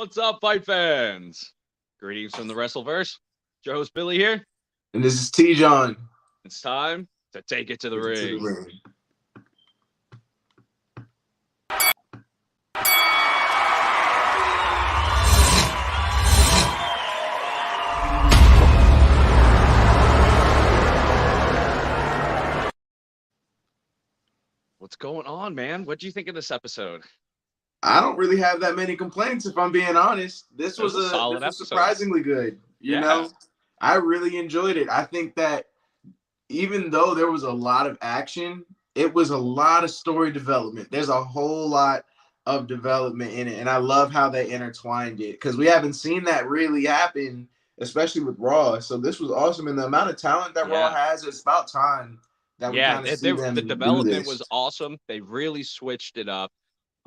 What's up, fight fans? Greetings from the Wrestleverse. Your host Billy here. And this is T-John. It's time to take it to the ring. What's going on, man? What do you think of this episode? I don't really have that many complaints, if I'm being honest. This was a solid episode. Surprisingly good. You know, I really enjoyed it. I think that even though there was a lot of action, it was a lot of story development. There's a whole lot of development in it, and I love how they intertwined it because we haven't seen that really happen, especially with Raw. So this was awesome, and the amount of talent that Raw has, it's about time that we kind of see them the development was awesome. They really switched it up.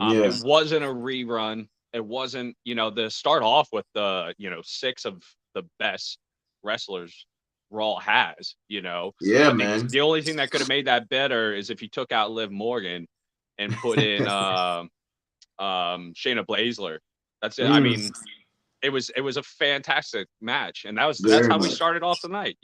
It wasn't a rerun. It wasn't, to start off with the, 6 of the best wrestlers Raw has, Yeah, man. The only thing that could have made that better is if you took out Liv Morgan and put in Shayna Baszler. That's it. I mean, it was a fantastic match, and that's how we started off the night,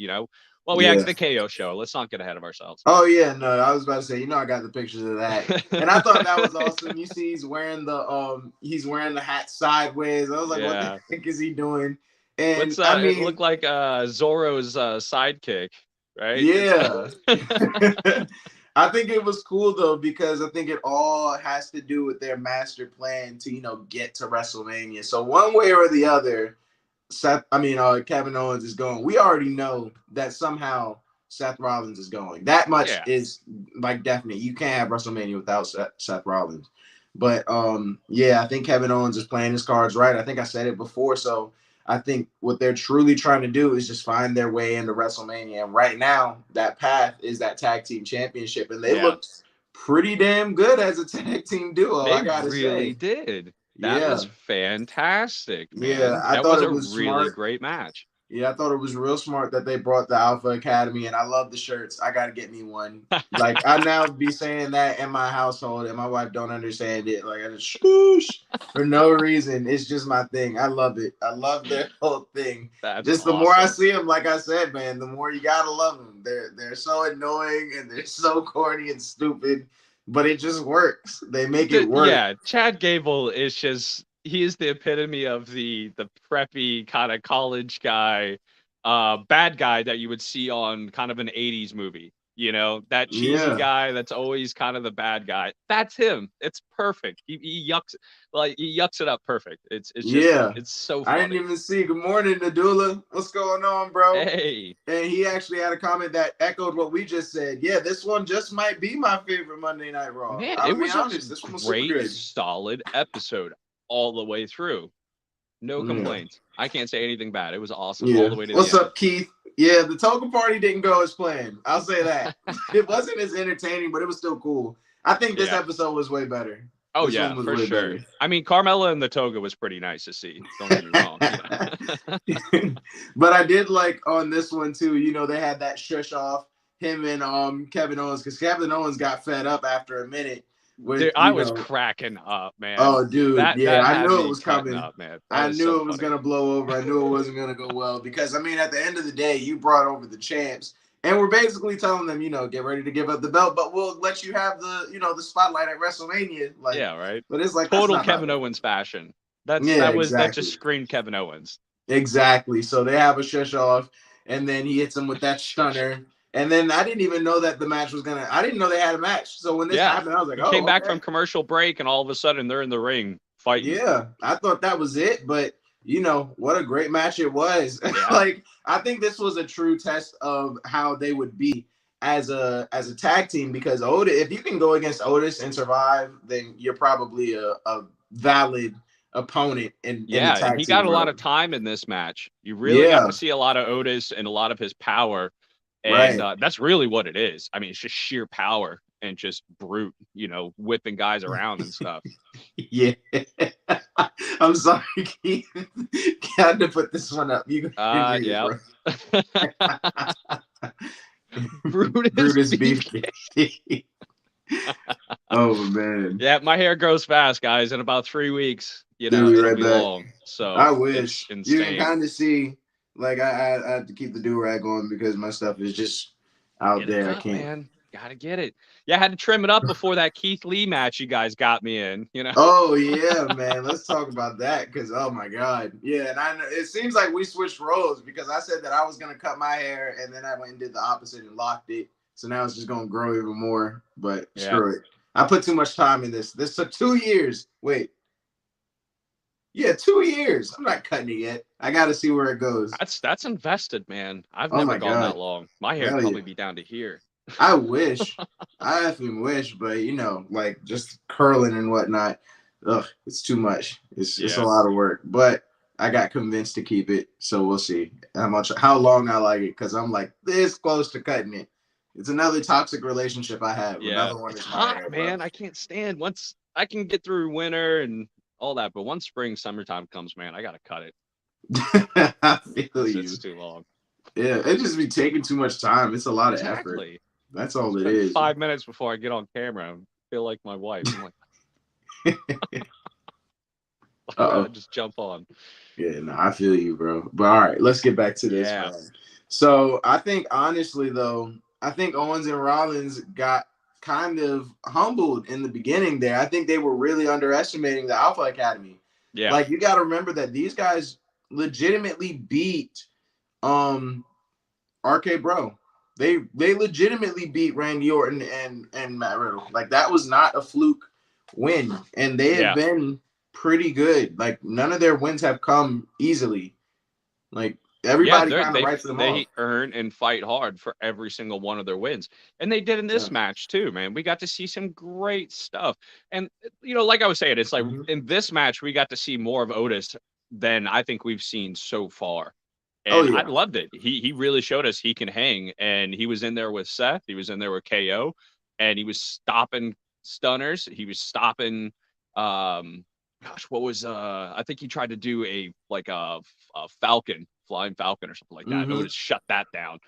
Well, we had the KO show. Let's not get ahead of ourselves. Oh, yeah. No, I was about to say, I got the pictures of that. And I thought that was awesome. You see he's wearing the hat sideways. I was like, what the heck is he doing? And it looked like Zorro's sidekick, right? Yeah. I think it was cool, though, because I think it all has to do with their master plan to, get to WrestleMania. So one way or the other, Kevin Owens is going. We already know that somehow Seth Rollins is going. That much is definite. You can't have WrestleMania without Seth Rollins. But I think Kevin Owens is playing his cards right. I think I said it before. So I think what they're truly trying to do is just find their way into WrestleMania. And right now, that path is that tag team championship. And they looked pretty damn good as a tag team duo. I gotta say. They really did. That was fantastic, man. Yeah, that was a really great match. Yeah, I thought it was real smart that they brought the Alpha Academy, and I love the shirts. I got to get me one. I now be saying that in my household, and my wife don't understand it. I just swoosh for no reason. It's just my thing. I love it. I love their whole thing. That's just awesome. The more I see them, like I said, man, the more you got to love them. They're so annoying, and they're so corny and stupid. But it just works. They make it work. Yeah, Chad Gable is he is the epitome of the preppy kind of college guy, bad guy that you would see on kind of an 80s movie. That cheesy guy that's always kind of the bad guy. That's him. It's perfect. He yucks it up perfect. It's so funny. I didn't even see. Good morning, Nadula. What's going on, bro? Hey. And he actually had a comment that echoed what we just said. Yeah, this one just might be my favorite Monday Night Raw. Man, it was a great, solid episode all the way through. No complaints. I can't say anything bad. It was awesome all the way to the end. What's up, Keith? Yeah, the toga party didn't go as planned. I'll say that. It wasn't as entertaining, but it was still cool. I think this episode was way better. Oh, this for sure. Better. I mean, Carmella and the toga was pretty nice to see. Don't get me wrong. But I did like on this one, too, they had that shush off him and Kevin Owens, because Kevin Owens got fed up after a minute. Dude, I was cracking up, man. Oh, dude. I knew it was coming. Up, man. I knew it was going to blow over. I knew it wasn't going to go well because, at the end of the day, you brought over the champs. And we're basically telling them, get ready to give up the belt, but we'll let you have the spotlight at WrestleMania. Right. But it's like total Kevin Owens fashion. That just screamed Kevin Owens. Exactly. So they have a shush off, and then he hits him with that stunner. And then I didn't even know that the match was I didn't know they had a match. So when this happened, I was like, oh, came back from commercial break, and all of a sudden they're in the ring fighting. Yeah, I thought that was it, but what a great match it was. Yeah. I think this was a true test of how they would be as a tag team, because Otis, if you can go against Otis and survive, then you're probably a valid opponent in the tag team. He got a lot of time in this match. You really got to see a lot of Otis and a lot of his power. And that's really what it is. It's just sheer power and just brute, whipping guys around and stuff. Yeah. I'm sorry, Keith. Had to put this one up. Yeah. Brutus Beefcake. Oh, man. Yeah, my hair grows fast, guys. In about 3 weeks, you know, Dude, it'll right be back. long. So I it's wish you can insane. kind of see. Like I have to keep the do-rag on because my stuff is just out Get it there. I cut, can't. man. Gotta get it. Yeah, I had to trim it up before that Keith Lee match you guys got me in, you know. Oh yeah, man. Let's talk about that because oh my god, yeah. And I know it seems like we switched roles because I said that I was gonna cut my hair and then I went and did the opposite and locked it. So now it's just gonna grow even more. But Yeah. screw it. I put too much time in this. This took 2 years. Wait. Yeah, 2 years. I'm not cutting it yet. I got to see where it goes. That's invested, man. I've Oh never my gone that god. long. My hair'd Hell yeah. probably be down to here. I wish. I effing wish, but you know, like just curling and whatnot. Ugh, it's too much. It's a Yeah. lot of work. But I got convinced to keep it, so we'll see how long I like it because I'm like this close to cutting it. It's another toxic relationship I have. Yeah. Another one It's is my hot, hair, bro. man. I can't stand once I can get through winter and all that, but once spring, summertime comes, man, I gotta cut it. I feel you. It's too long. Yeah, it just be taking too much time. It's a lot of effort. Exactly. That's all it Spend is. 5 minutes before I get on camera and feel like my wife. I'm like, just jump on. Yeah, no, I feel you, bro. But all right, let's get back to this, Yeah. man. So I think honestly, though, I think Owens and Rollins got kind of humbled in the beginning there. I think they were really underestimating the Alpha Academy. Yeah. Like you got to remember that these guys legitimately beat RK Bro. They legitimately beat Randy Orton and Matt Riddle. Like that was not a fluke win, and they have been pretty good. Like none of their wins have come easily. Like everybody kind of writes them off. They earn and fight hard for every single one of their wins, and they did in this match too, man. We got to see some great stuff, and you know, like I was saying, it's like in this match we got to see more of Otis than I think we've seen so far. And I loved it. He really showed us he can hang, and he was in there with Seth. He was in there with KO, and he was stopping stunners. He was stopping, gosh, what was I think he tried to do a flying falcon or something like that. Otis shut that down.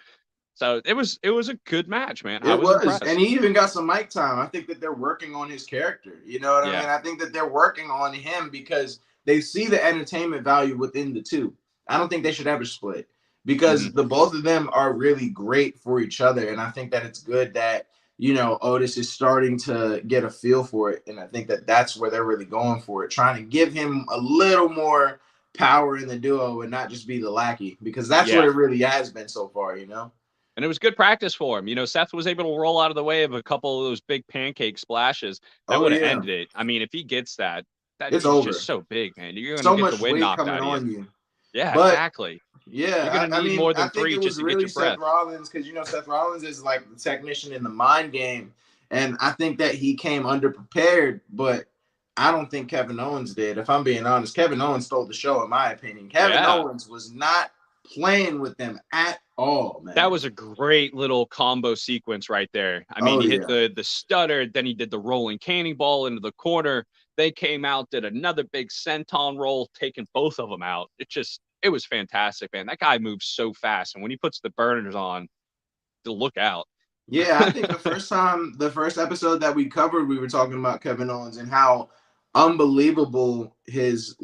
So it was a good match, man. I was impressed. And he even got some mic time. I think that they're working on his character. You know what I mean? I think that they're working on him because they see the entertainment value within the two. I don't think they should ever split because the both of them are really great for each other. And I think that it's good that, you know, Otis is starting to get a feel for it. And I think that that's where they're really going for it, trying to give him a little more power in the duo and not just be the lackey, because that's what it really has been so far, you know? And it was good practice for him. You know, Seth was able to roll out of the way of a couple of those big pancake splashes. That would have ended it. I mean, if he gets that it's he's over. Just so big, man. You're going to so get much the wind weight knocked coming out of on you. Yeah, but, exactly. Yeah, you're gonna need more than 3 just to really get your breath. Seth Rollins, because you know Seth Rollins is like the technician in the mind game, and I think that he came underprepared. But I don't think Kevin Owens did. If I'm being honest, Kevin Owens stole the show, in my opinion. Kevin Owens was not playing with them at all, man. That was a great little combo sequence right there. I mean, he hit the stutter, then he did the rolling cannonball into the corner. They came out, did another big senton roll, taking both of them out. It was fantastic, man. That guy moves so fast, and when he puts the burners on, to look out. Yeah, I think the first episode that we covered, we were talking about Kevin Owens and how unbelievable his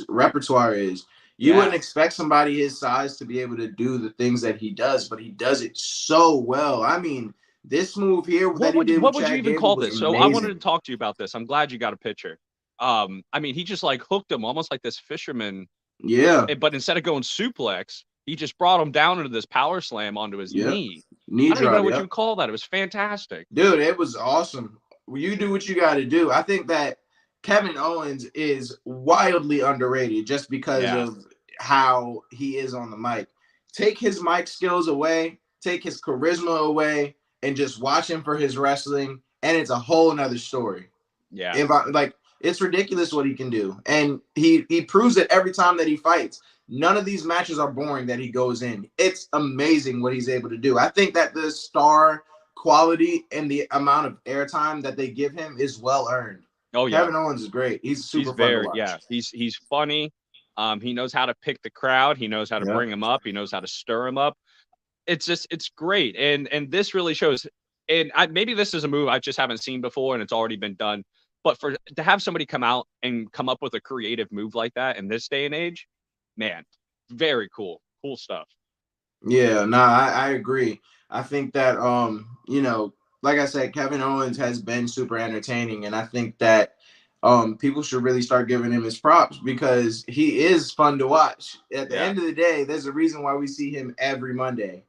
repertoire is. You wouldn't expect somebody his size to be able to do the things that he does, but he does it so well. I mean, this move here what would you even call this? So I wanted to talk to you about this. I'm glad you got a picture. I mean, he just like hooked him almost like this fisherman. Yeah. But instead of going suplex, he just brought him down into this power slam onto his knee. I don't even know what you call that. It was fantastic. Dude, it was awesome. You do what you got to do. I think that Kevin Owens is wildly underrated just because of how he is on the mic. Take his mic skills away, take his charisma away, and just watch him for his wrestling, and it's a whole nother story. Yeah. It's ridiculous what he can do. And he proves it every time that he fights. None of these matches are boring that he goes in. It's amazing what he's able to do. I think that the star quality and the amount of airtime that they give him is well earned. Oh yeah, Kevin Owens is great. He's super fun to watch. Yeah, he's funny. He knows how to pick the crowd. He knows how to bring him up. He knows how to stir him up. It's great. And this really shows. And maybe this is a move I just haven't seen before, and it's already been done. But to have somebody come out and come up with a creative move like that in this day and age, man, very cool. Cool stuff. Yeah, no, I agree. I think that you know, like I said, Kevin Owens has been super entertaining, and I think that people should really start giving him his props because he is fun to watch. At the end of the day, there's a reason why we see him every Monday.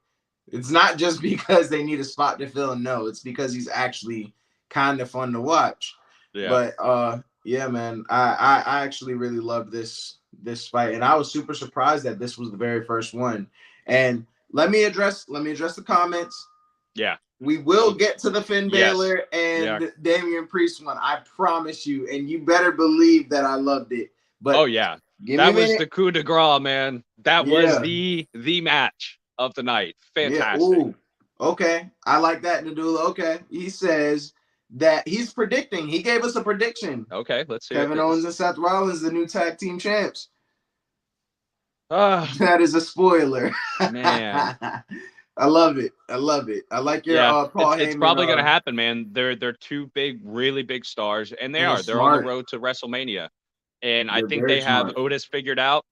It's not just because they need a spot to fill, no, it's because he's actually kind of fun to watch. Yeah. But yeah, man, I actually really loved this fight, and I was super surprised that this was the very first one. And let me address the comments. Yeah. We will get to the Finn Balor and Damian Priest one. I promise you, and you better believe that I loved it. But oh yeah, that was the coup de grace, man. That was the match of the night. Fantastic. Yeah. Ooh, okay, I like that, Nadula. Okay, he says that he's predicting. He gave us a prediction. Okay, let's see. Kevin Owens and Seth Rollins, the new tag team champs. That is a spoiler. Man. I love it. I love it. I like your Paul Heyman. It's probably going to happen, man. They're two big, really big stars, and they're on the road to WrestleMania. And I think they have Otis figured out.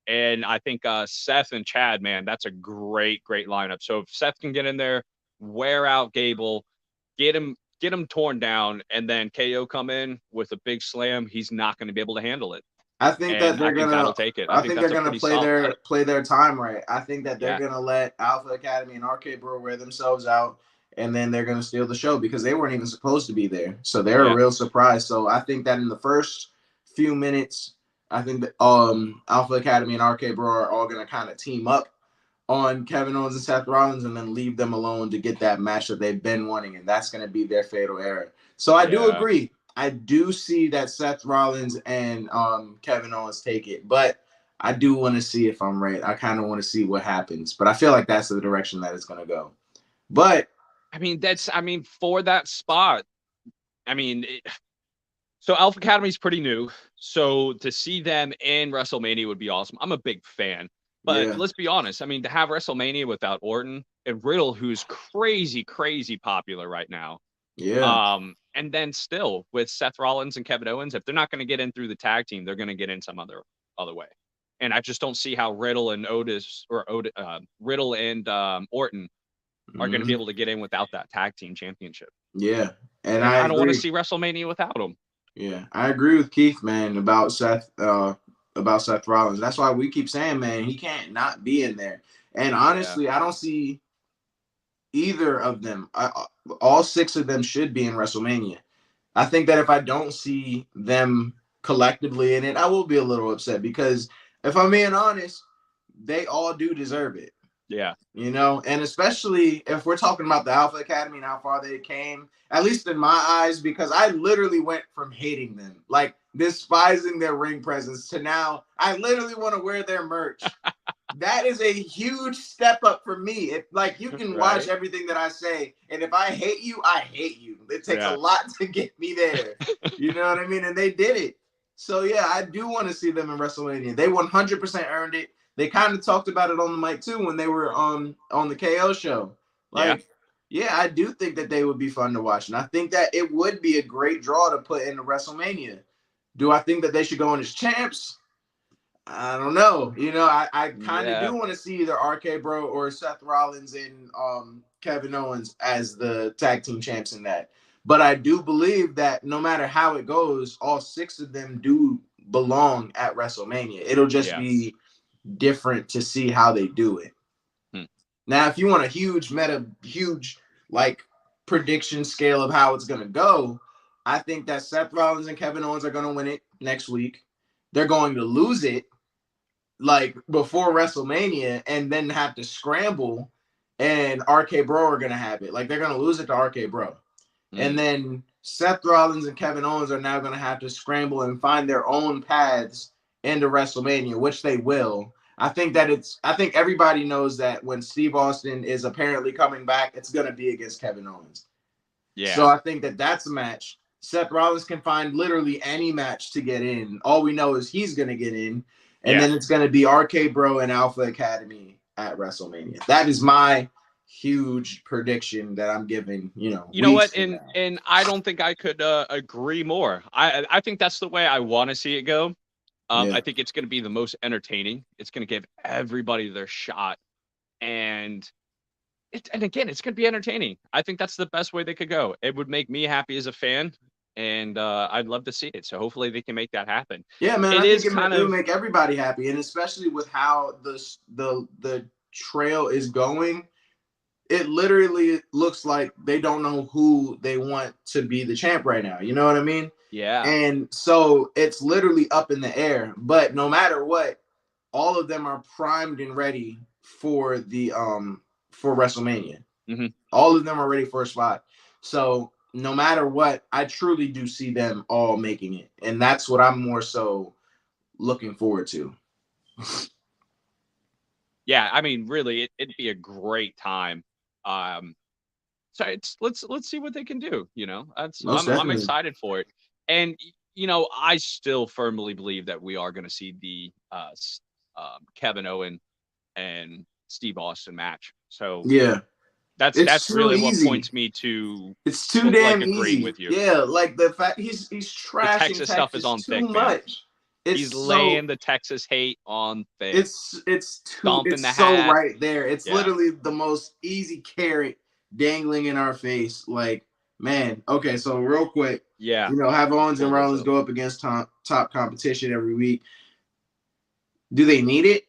And I think Seth and Chad, man, that's a great lineup. So if Seth can get in there, wear out Gable, get him torn down, and then KO come in with a big slam, he's not going to be able to handle it. I think that they're gonna take it. I think they're gonna play their time right. I think that they're gonna let Alpha Academy and RK Bro wear themselves out, and then they're gonna steal the show because they weren't even supposed to be there. So they're a real surprise. So I think that in the first few minutes, I think that Alpha Academy and RK Bro are all gonna kind of team up on Kevin Owens and Seth Rollins, and then leave them alone to get that match that they've been wanting, and that's gonna be their fatal error. So I do agree. I do see that Seth Rollins and Kevin Owens take it, but I do want to see if I'm right. I kind of want to see what happens, but I feel like that's the direction that it's going to go. But for that spot, so Alpha Academy is pretty new, so to see them in WrestleMania would be awesome. I'm a big fan, but let's be honest. To have WrestleMania without Orton and Riddle, who's crazy popular right now. Yeah. And then still with Seth Rollins and Kevin Owens, if they're not going to get in through the tag team, they're going to get in some other way. And I just don't see how Riddle and Riddle and Orton are going to be able to get in without that tag team championship. Yeah, and I don't want to see WrestleMania without them. Yeah, I agree with Keith, man, about Seth Rollins. That's why we keep saying, man, he can't not be in there. And honestly, I don't see either of them. All six of them should be in WrestleMania. I think that if I don't see them collectively in it, I will be a little upset because if I'm being honest, they all do deserve it. Yeah. And especially if we're talking about the Alpha Academy and how far they came, at least in my eyes, because I literally went from hating them, like despising their ring presence, to now I literally want to wear their merch. That is a huge step up for me. You can watch everything that I say, and if I hate you, I hate you. It takes a lot to get me there. You know what I mean? And they did it. So yeah, I do want to see them in WrestleMania. They 100% earned it. They kind of talked about it on the mic too when they were on the KO show. I do think that they would be fun to watch, and I think that it would be a great draw to put into WrestleMania. Do I think that they should go in as champs? I don't know. I kind of do want to see either RK Bro or Seth Rollins and Kevin Owens as the tag team champs in that. But I do believe that no matter how it goes, all six of them do belong at WrestleMania. It'll just be different to see how they do it. Now, if you want a huge prediction scale of how it's going to go, I think that Seth Rollins and Kevin Owens are going to win it next week. They're going to lose it before WrestleMania and then have to scramble, and RK Bro are going to have it. They're going to lose it to RK Bro. And then Seth Rollins and Kevin Owens are now going to have to scramble and find their own paths into WrestleMania, which they will. I think everybody knows that when Steve Austin is apparently coming back, it's going to be against Kevin Owens. Yeah. So I think that that's a match. Seth Rollins can find literally any match to get in. All we know is he's going to get in. And then it's going to be RK Bro and Alpha Academy at WrestleMania. That is my huge prediction that I'm giving, You know weeks what? from now. And I don't think I could agree more. I think that's the way I want to see it go. I think it's going to be the most entertaining. It's going to give everybody their shot, and again, it's going to be entertaining. I think that's the best way they could go. It would make me happy as a fan, and I'd love to see it. So hopefully they can make that happen. Yeah, man, It I is think kind it'll of make everybody happy, and especially with how the trail is going. It literally looks like they don't know who they want to be the champ right now. You know what I mean? yeah. And so it's literally up in the air. But no matter what, all of them are primed and ready for the for WrestleMania. Mm-hmm. All of them are ready for a spot. So no matter what, I truly do see them all making it. And that's what I'm more so looking forward to. Yeah, I mean, really, it'd be a great time. So let's see what they can do. You know, I'm excited for it, and I still firmly believe that we are going to see the Kevin Owen and Steve Austin match. So yeah, that's really easy. What points me to. It's too damn agreeing easy with you. Yeah, like the fact he's trashing the Texas stuff is on too thick, much. He's laying the Texas hate on thick. It's so right there. It's literally the most easy carrot dangling in our face. Like, man, okay, so real quick, have Owens and Rollins go up against top competition every week. Do they need it?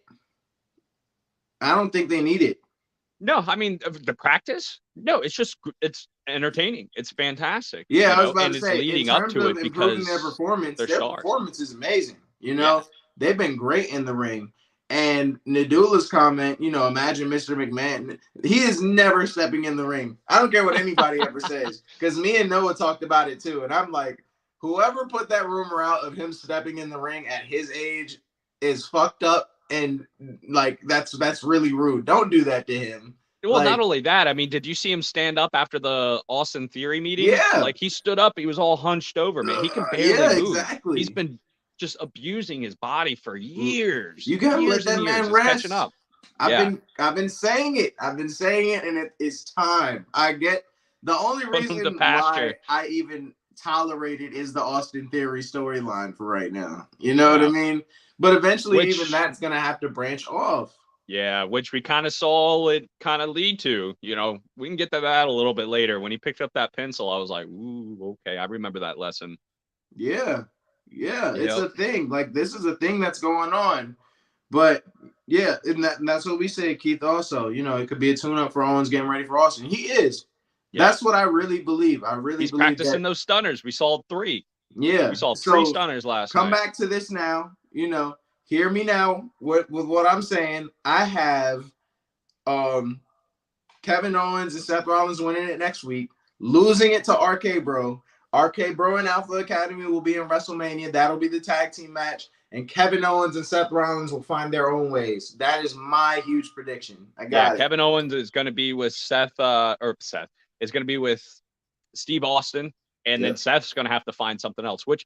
I don't think they need it. No, I mean the practice. No, it's entertaining. It's fantastic. Yeah, I was about to say, it's leading up to it because their performance is amazing. Yeah. They've been great in the ring. And Nadula's comment, imagine Mr. McMahon. He is never stepping in the ring. I don't care what anybody ever says, because me and Noah talked about it too. And I'm like, whoever put that rumor out of him stepping in the ring at his age is fucked up. And like, that's really rude. Don't do that to him. Well, not only that, I mean, did you see him stand up after the Austin Theory meeting? Yeah. Like, he stood up. He was all hunched over, man. He can barely move. Exactly. He's been just abusing his body for years. You gotta let that man rest. Catching up. I've been saying it. And it's time. I get the only reason why I even tolerate it is the Austin Theory storyline for right now. You know what I mean? But eventually, even that's gonna have to branch off. Yeah, which we kind of saw it kind of lead to. We can get to that a little bit later. When he picked up that pencil, I was like, ooh, okay, I remember that lesson. Yeah, it's a thing. Like, this is a thing that's going on. But yeah, and that's what we say, Keith. Also, it could be a tune-up for Owens getting ready for Austin. He is. Yeah. That's what I really believe. He's believe practicing those stunners. We saw 3. Yeah, we saw 3 stunners last night. Come back to this now. Hear me now with what I'm saying. I have Kevin Owens and Seth Rollins winning it next week, losing it to RK Bro. RK Bro and Alpha Academy will be in WrestleMania. That'll be the tag team match. And Kevin Owens and Seth Rollins will find their own ways. That is my huge prediction. I got it. Kevin Owens is going to be with Seth is going to be with Steve Austin. And then Seth's going to have to find something else, which,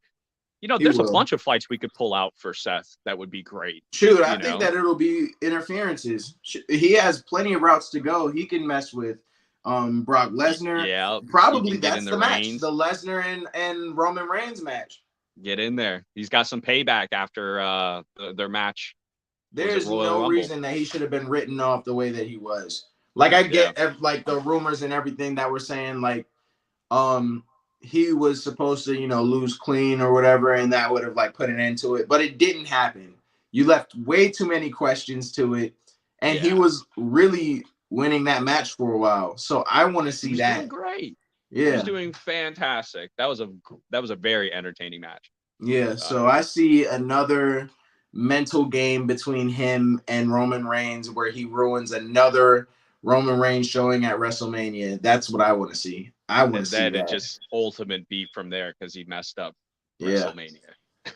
there's a bunch of fights we could pull out for Seth. That would be great. Shoot, I think that it'll be interferences. He has plenty of routes to go. He can mess with Brock Lesnar. Yeah. Probably that's the match. The Lesnar and Roman Reigns match. Get in there. He's got some payback after their match. There's no reason that he should have been written off the way that he was. Like, I get like the rumors and everything that were saying like he was supposed to, lose clean or whatever, and that would have like put an end to it. But it didn't happen. You left way too many questions to it. And he was really winning that match for a while. So I want to see that. Doing great. Yeah. He was doing fantastic. That was a very entertaining match. Yeah. So I see another mental game between him and Roman Reigns where he ruins another Roman Reigns showing at WrestleMania. That's what I want to see. I want to see that. It just ultimate beat from there because he messed up WrestleMania.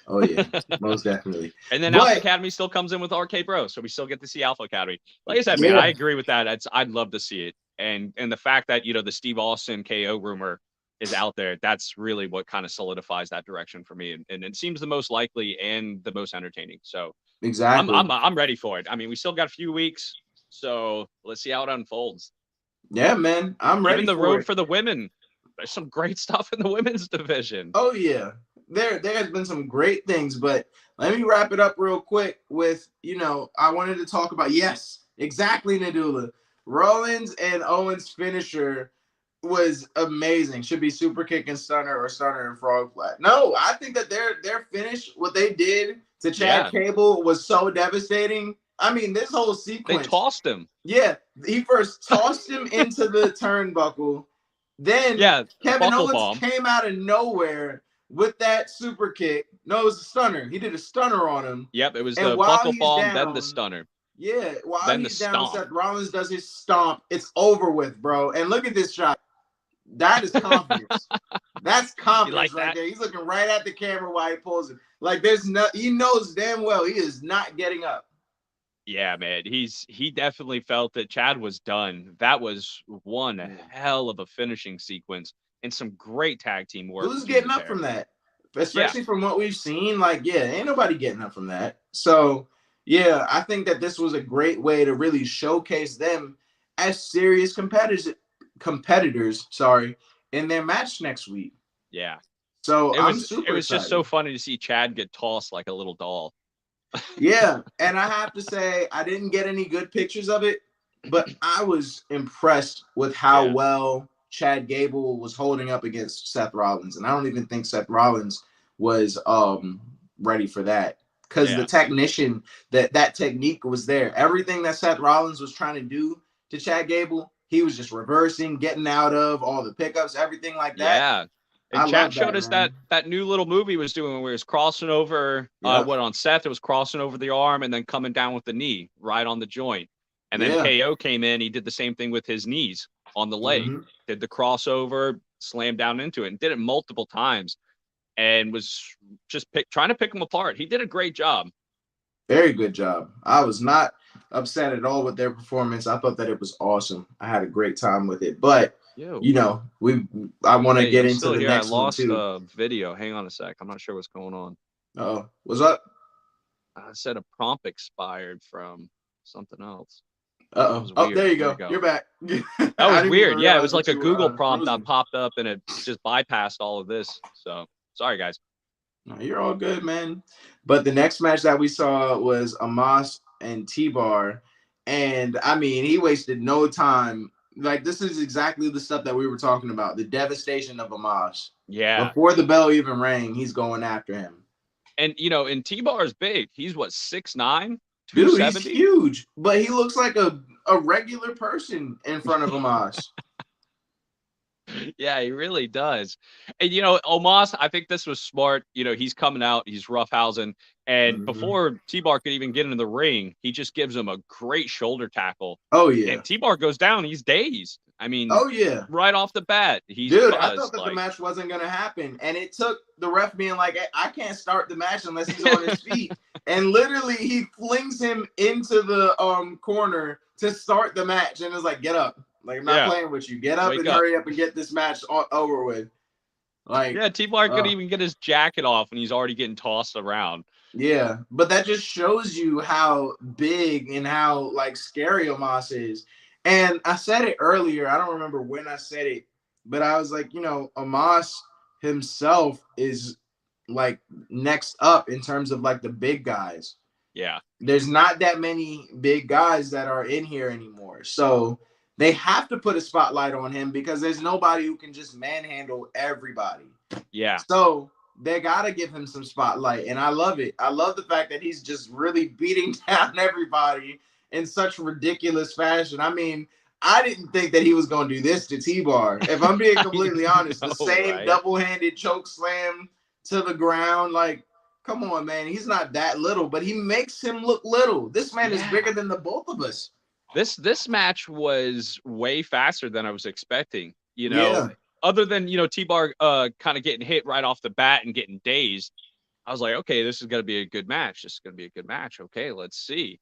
Oh yeah, most definitely. And then Alpha Academy still comes in with RK Bro, so we still get to see Alpha Academy. Like I said, man, I agree with that. I'd love to see it. And the fact that the Steve Austin KO rumor is out there, that's really what kind of solidifies that direction for me. And it seems the most likely and the most entertaining. So exactly, I'm ready for it. I mean, we still got a few weeks, so let's see how it unfolds. Yeah, man, I'm ready Even the for road it. for the women. There's some great stuff in the women's division. Oh yeah, there has been some great things, but let me wrap it up real quick with, I wanted to talk about, yes, exactly, Nadula. Rollins and Owens finisher was amazing. Should be super kick and stunner or stunner and frog flat. No, I think that their finish, what they did to Chad Yeah. Cable was so devastating. I mean, this whole They sequence. tossed him. Yeah, he first tossed him into the turnbuckle. Then Yeah, Kevin buckle Owens bomb. came out of nowhere with that super kick. No, it was a stunner. He did a stunner on him. Yep, it was And the while buckle he's bomb, then the down, stunner, yeah, while then the he's down, stomp. Seth Rollins does his stomp. It's over with, bro. And look at this shot. That is confidence. That's confidence right there. He's looking right at the camera while he pulls it. Like he knows damn well he is not getting up. Yeah, man. He definitely felt that Chad was done. That was one hell of a finishing sequence and some great tag team work. Who's getting up from that? Especially from what we've seen, ain't nobody getting up from that. So, yeah, I think that this was a great way to really showcase them as serious competitors, in their match next week. Yeah. So it was just so funny to see Chad get tossed like a little doll. Yeah, and I have to say, I didn't get any good pictures of it, but I was impressed with how well Chad Gable was holding up against Seth Rollins, and I don't even think Seth Rollins was ready for that, because the technician, that technique was there. Everything that Seth Rollins was trying to do to Chad Gable, he was just reversing, getting out of all the pickups, everything like that. Yeah. And Chad showed us that new little movie he was doing where he was crossing over, on Seth, it was crossing over the arm and then coming down with the knee right on the joint. And then KO came in, he did the same thing with his knees on the leg, did the crossover, slammed down into it, and did it multiple times, and was just trying to pick him apart. He did a great job. Very good job. I was not upset at all with their performance. I thought that it was awesome. I had a great time with it, but I want to get into the next one too. I lost video. Hang on a sec. I'm not sure what's going on. Oh, what's up? I said a prompt expired from something else. Oh, there you go. You're back. That was weird. Yeah, it was like a Google prompt that popped up and it just bypassed all of this. So sorry, guys. No, you're all good, man. But the next match that we saw was Omas and T-Bar. And I mean, he wasted no time. Like, this is exactly the stuff that we were talking about. The devastation of Omas. Yeah. Before the bell even rang, he's going after him. And, and T-Bar is big. He's what, 6'9"? Dude, he's huge. But he looks like a regular person in front of Omas. Yeah, he really does. And, Omas, I think this was smart. He's coming out, he's roughhousing. And before T-Bar could even get into the ring, he just gives him a great shoulder tackle. Oh, yeah. And T-Bar goes down. He's dazed. I mean, right off the bat. He's Dude, I thought that the match wasn't going to happen. And it took the ref being like, I can't start the match unless he's on his feet. And literally, he flings him into the corner to start the match. And it's like, get up. Like, I'm not playing with you. Get up and hurry up and get this match over with. Like, T-Bar couldn't even get his jacket off and he's already getting tossed around. Yeah, but that just shows you how big and how scary Omas is. And I said it earlier. I don't remember when I said it, but I was like, Omas himself is next up in terms of the big guys. Yeah. There's not that many big guys that are in here anymore. So they have to put a spotlight on him because there's nobody who can just manhandle everybody. Yeah. So they got to give him some spotlight. And I love it. I love the fact that he's just really beating down everybody in such ridiculous fashion. I mean, I didn't think that he was going to do this to T-Bar. If I'm being completely honest, the same double-handed choke slam to the ground. Come on, man. He's not that little, but he makes him look little. This man is bigger than the both of us. This match was way faster than I was expecting. Other than, T-Bar kind of getting hit right off the bat and getting dazed, I was like, okay, this is going to be a good match. This is going to be a good match. Okay, let's see.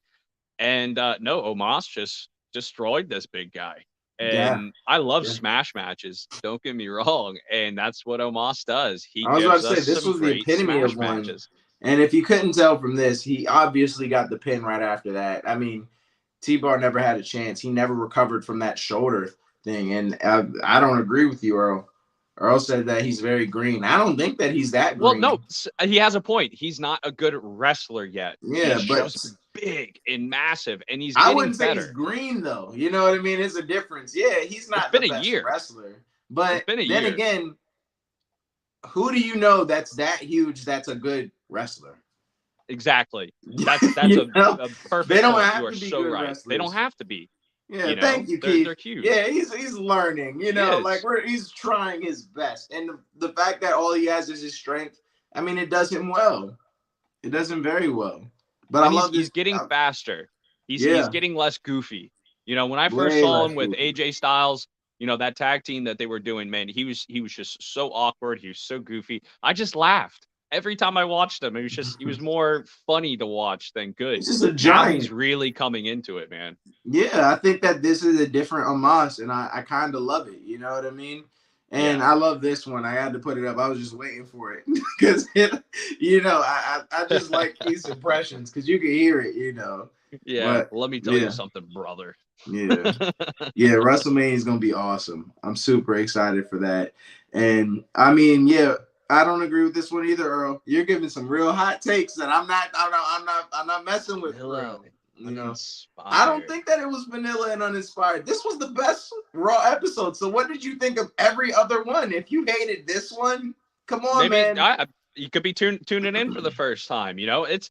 And no, Omas just destroyed this big guy. And I love smash matches. Don't get me wrong. And that's what Omas does. I was about to say, this was the epitome of one. Matches. And if you couldn't tell from this, he obviously got the pin right after that. I mean, T-Bar never had a chance. He never recovered from that shoulder. thing. And I don't agree with you, Earl. Earl said that he's very green. I don't think that he's that green. Well, no, he has a point. He's not a good wrestler yet. Yeah, he's but just big and massive, and he's I getting wouldn't say better. he's green though. You know what I mean? It's a difference. Yeah, he's not It's the been a best year. wrestler. But It's been a then year. again, who do you know that's that huge that's a good wrestler? Exactly. That's a perfect they don't point. have You are to be so good right. wrestlers. They don't have to be. Yeah, You know? thank you, Keith. They're cute. Yeah, he's learning. You know, like he's trying his best, and the fact that all he has is his strength. I mean, it does him well. It does him very well. But and I love he's getting faster. He's getting less goofy. You know, when I first saw him with AJ Styles, you know, that tag team that they were doing, man, he was just so awkward. He was so goofy. I just laughed every time I watched him. He was more funny to watch than good. He's just a giant. Now he's really coming into it, man. Yeah, I think that this is a different Omas, and I kind of love it. You know what I mean? And I love this one. I had to put it up. I was just waiting for it because, you know, I just like these impressions because you can hear it, you know. Yeah, but, let me tell you something, brother. Yeah. Yeah, WrestleMania is going to be awesome. I'm super excited for that. And, I mean, yeah, I don't agree with this one either, Earl. You're giving some real hot takes that I'm not messing with, bro. You know, I don't think that it was vanilla and uninspired. This was the best Raw episode. So what did you think of every other one? If you hated this one, come on, man. You could be tuning in for the first time. You know, it's,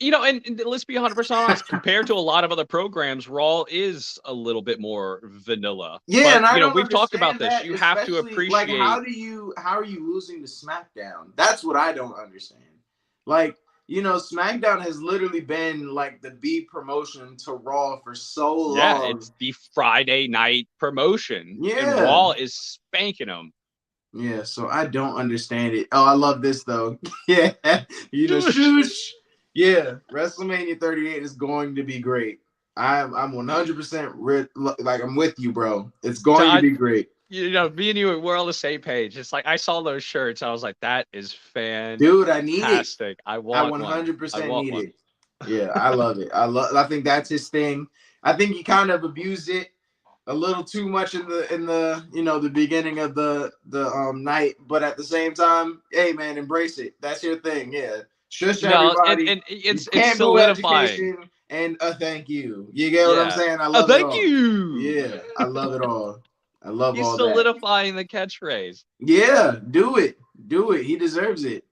you know, and let's be 100% honest. Compared to a lot of other programs, Raw is a little bit more vanilla. Yeah, but, and I don't we've talked about that, this. You have to appreciate. Like, how are you losing to SmackDown? That's what I don't understand. Like, you know, SmackDown has literally been like the B promotion to Raw for so long. Yeah, it's the Friday night promotion. Yeah. And Raw is spanking them. Yeah, so I don't understand it. Oh, I love this, though. Yeah, you know, shoosh. Yeah, WrestleMania 38 is going to be great. I'm 100% like, I'm with you, bro. It's going to be great. You know, me and you, we're on the same page. It's like I saw those shirts. I was like, that is fantastic. Dude, I need it. I want 100% need it. Yeah, I love it. I think that's his thing. I think he kind of abused it a little too much in the you know, the beginning of the night, but at the same time, hey man, embrace it. That's your thing. Yeah. Shush everybody. And it's solidifying. And a thank you. You get what I'm saying? I love it all. Thank you. Yeah, I love it all. I love all that. He's solidifying the catchphrase. Yeah, do it. Do it. He deserves it.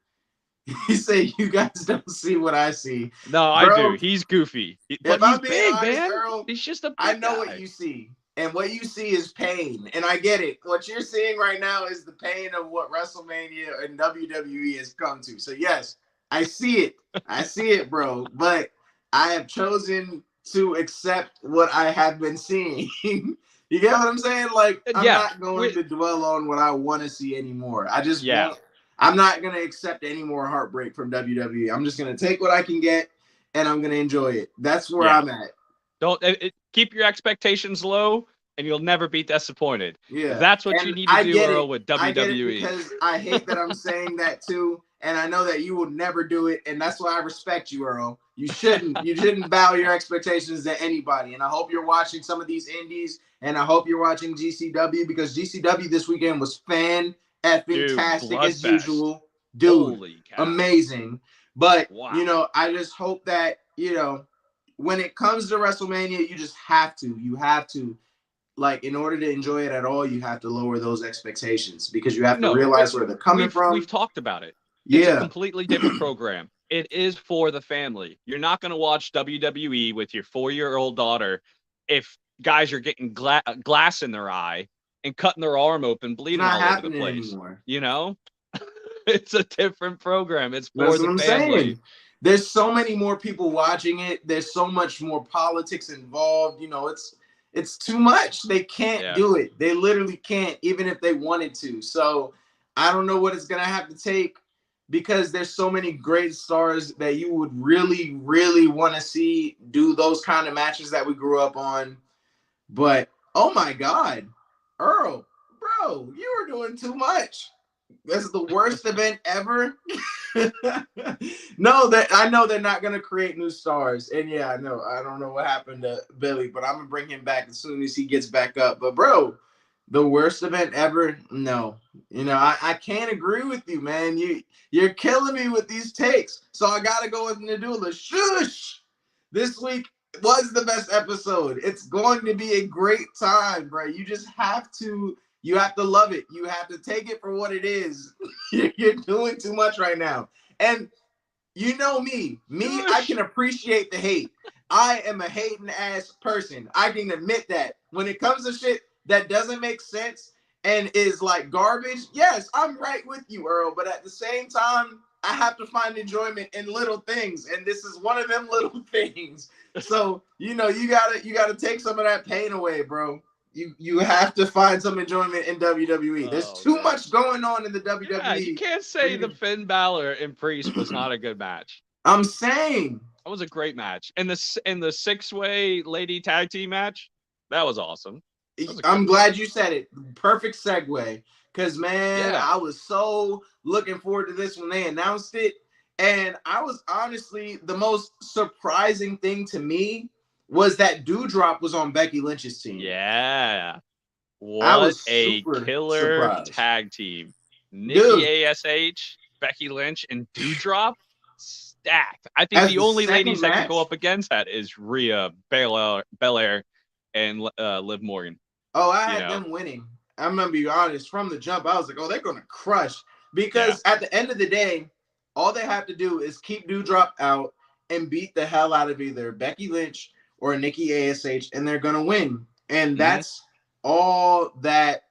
He said, you guys don't see what I see. No, bro, I do. He's goofy. But he's big, honest, man. Girl, he's just a big I know guy. what you see. And what you see is pain. And I get it. What you're seeing right now is the pain of what WrestleMania and WWE has come to. So, yes, I see it. I see it, bro. But I have chosen to accept what I have been seeing. You get what I'm saying? Like, I'm not going to dwell on what I want to see anymore. I just I'm not going to accept any more heartbreak from WWE. I'm just going to take what I can get, and I'm going to enjoy it. That's where I'm at. Don't keep your expectations low, and you'll never be disappointed. Yeah. That's what you need to do, Earl, with WWE. I get it because I hate that I'm saying that, too, and I know that you will never do it, and that's why I respect you, Earl. You shouldn't bow your expectations to anybody. And I hope you're watching some of these indies, and I hope you're watching GCW, because GCW this weekend was fan-effing-tastic as usual. Dude, amazing. But, you know, I just hope that, you know, when it comes to WrestleMania, you just have to, like, in order to enjoy it at all, you have to lower those expectations, because you have to realize where they're coming from. We've talked about it. It's a completely different program. It is for the family. You're not going to watch WWE with your 4-year-old daughter if guys are getting glass in their eye and cutting their arm open, bleeding all over the place. Anymore. You know, it's a different program. It's for the family. Saying. There's so many more people watching it. There's so much more politics involved. You know, it's too much. They can't do it. They literally can't, even if they wanted to. So I don't know what it's going to have to take, because there's so many great stars that you would really, really want to see do those kind of matches that we grew up on. But, oh my God, Earl, bro, you were doing too much. This is the worst event ever. No, I know they're not going to create new stars. And yeah, I know. I don't know what happened to Billy, but I'm going to bring him back as soon as he gets back up. But bro, The worst event ever? No. I can't agree with you, man. You're killing me with these takes. So I gotta go with Nadula. Shush! This week was the best episode. It's going to be a great time, bro. You have to love it. You have to take it for what it is. You're doing too much right now. And you know me. I can appreciate the hate. I am a hating ass person. I can admit that. When it comes to shit that doesn't make sense and is like garbage, yes, I'm right with you, Earl. But at the same time, I have to find enjoyment in little things, and this is one of them little things. So you gotta take some of that pain away, bro. You have to find some enjoyment in WWE. There's too much going on in the WWE. Yeah, you can't say the Finn Balor and Priest was not a good match. I'm saying that was a great match, and the 6-way lady tag team match, that was awesome. I'm glad you said it. Perfect segue. Because, man, I was so looking forward to this when they announced it. And I was honestly, the most surprising thing to me was that Doudrop was on Becky Lynch's team. Yeah. What a killer tag team. Nikki ASH, Becky Lynch, and Doudrop stacked. I think the only ladies that can go up against that is Rhea Belair and Liv Morgan. Oh, I had them winning. I'm going to be honest. From the jump, I was like, oh, they're going to crush. Because at the end of the day, all they have to do is keep Doudrop out and beat the hell out of either Becky Lynch or Nikki ASH, and they're going to win. And that's all that,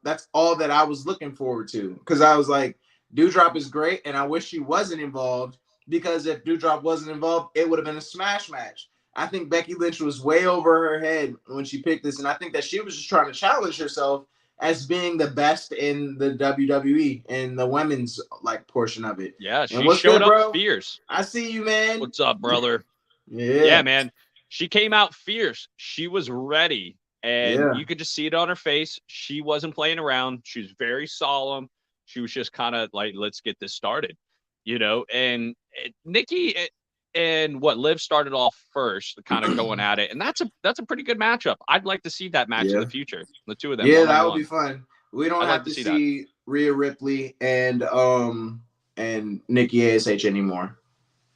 that's all that I was looking forward to. Because I was like, Doudrop is great, and I wish she wasn't involved. Because if Doudrop wasn't involved, it would have been a smash match. I think Becky Lynch was way over her head when she picked this, and I think that she was just trying to challenge herself as being the best in the WWE in the women's portion of it. Yeah, she showed up fierce. I see you, man. What's up, brother? Yeah, man. She came out fierce. She was ready, and you could just see it on her face. She wasn't playing around. She was very solemn. She was just kind of like, let's get this started, and Nikki and Liv started off first, kind of going at it, and that's a pretty good matchup. I'd like to see that match in the future. The two of them. Yeah, that would be fun. We don't have to see Rhea Ripley and Nikki ASH anymore.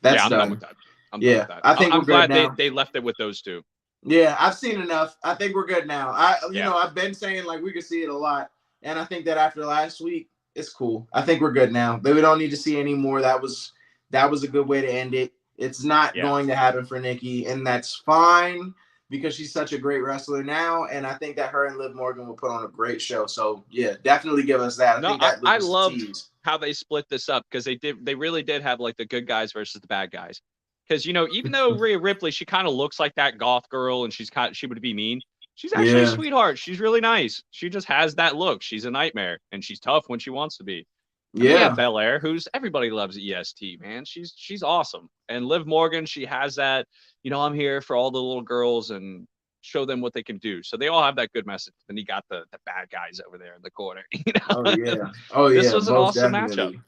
That's done with that. I'm done with that. I think I'm glad they left it with those two. Yeah, I've seen enough. I think we're good now. I've been saying we could see it a lot, and I think that after last week, it's cool. I think we're good now. We don't need to see any more. That was a good way to end it. It's not going to happen for Nikki, and that's fine because she's such a great wrestler now, and I think that her and Liv Morgan will put on a great show. So, yeah, definitely give us that. I love how they split this up because they really did have the good guys versus the bad guys. Because, even though Rhea Ripley, she kind of looks like that goth girl and she would be mean, she's actually a sweetheart. She's really nice. She just has that look. She's a nightmare, and she's tough when she wants to be. Yeah, Belair, who's everybody loves EST, man. She's awesome. And Liv Morgan, she has that, I'm here for all the little girls and show them what they can do. So they all have that good message. Then you got the bad guys over there in the corner. This was an awesome matchup.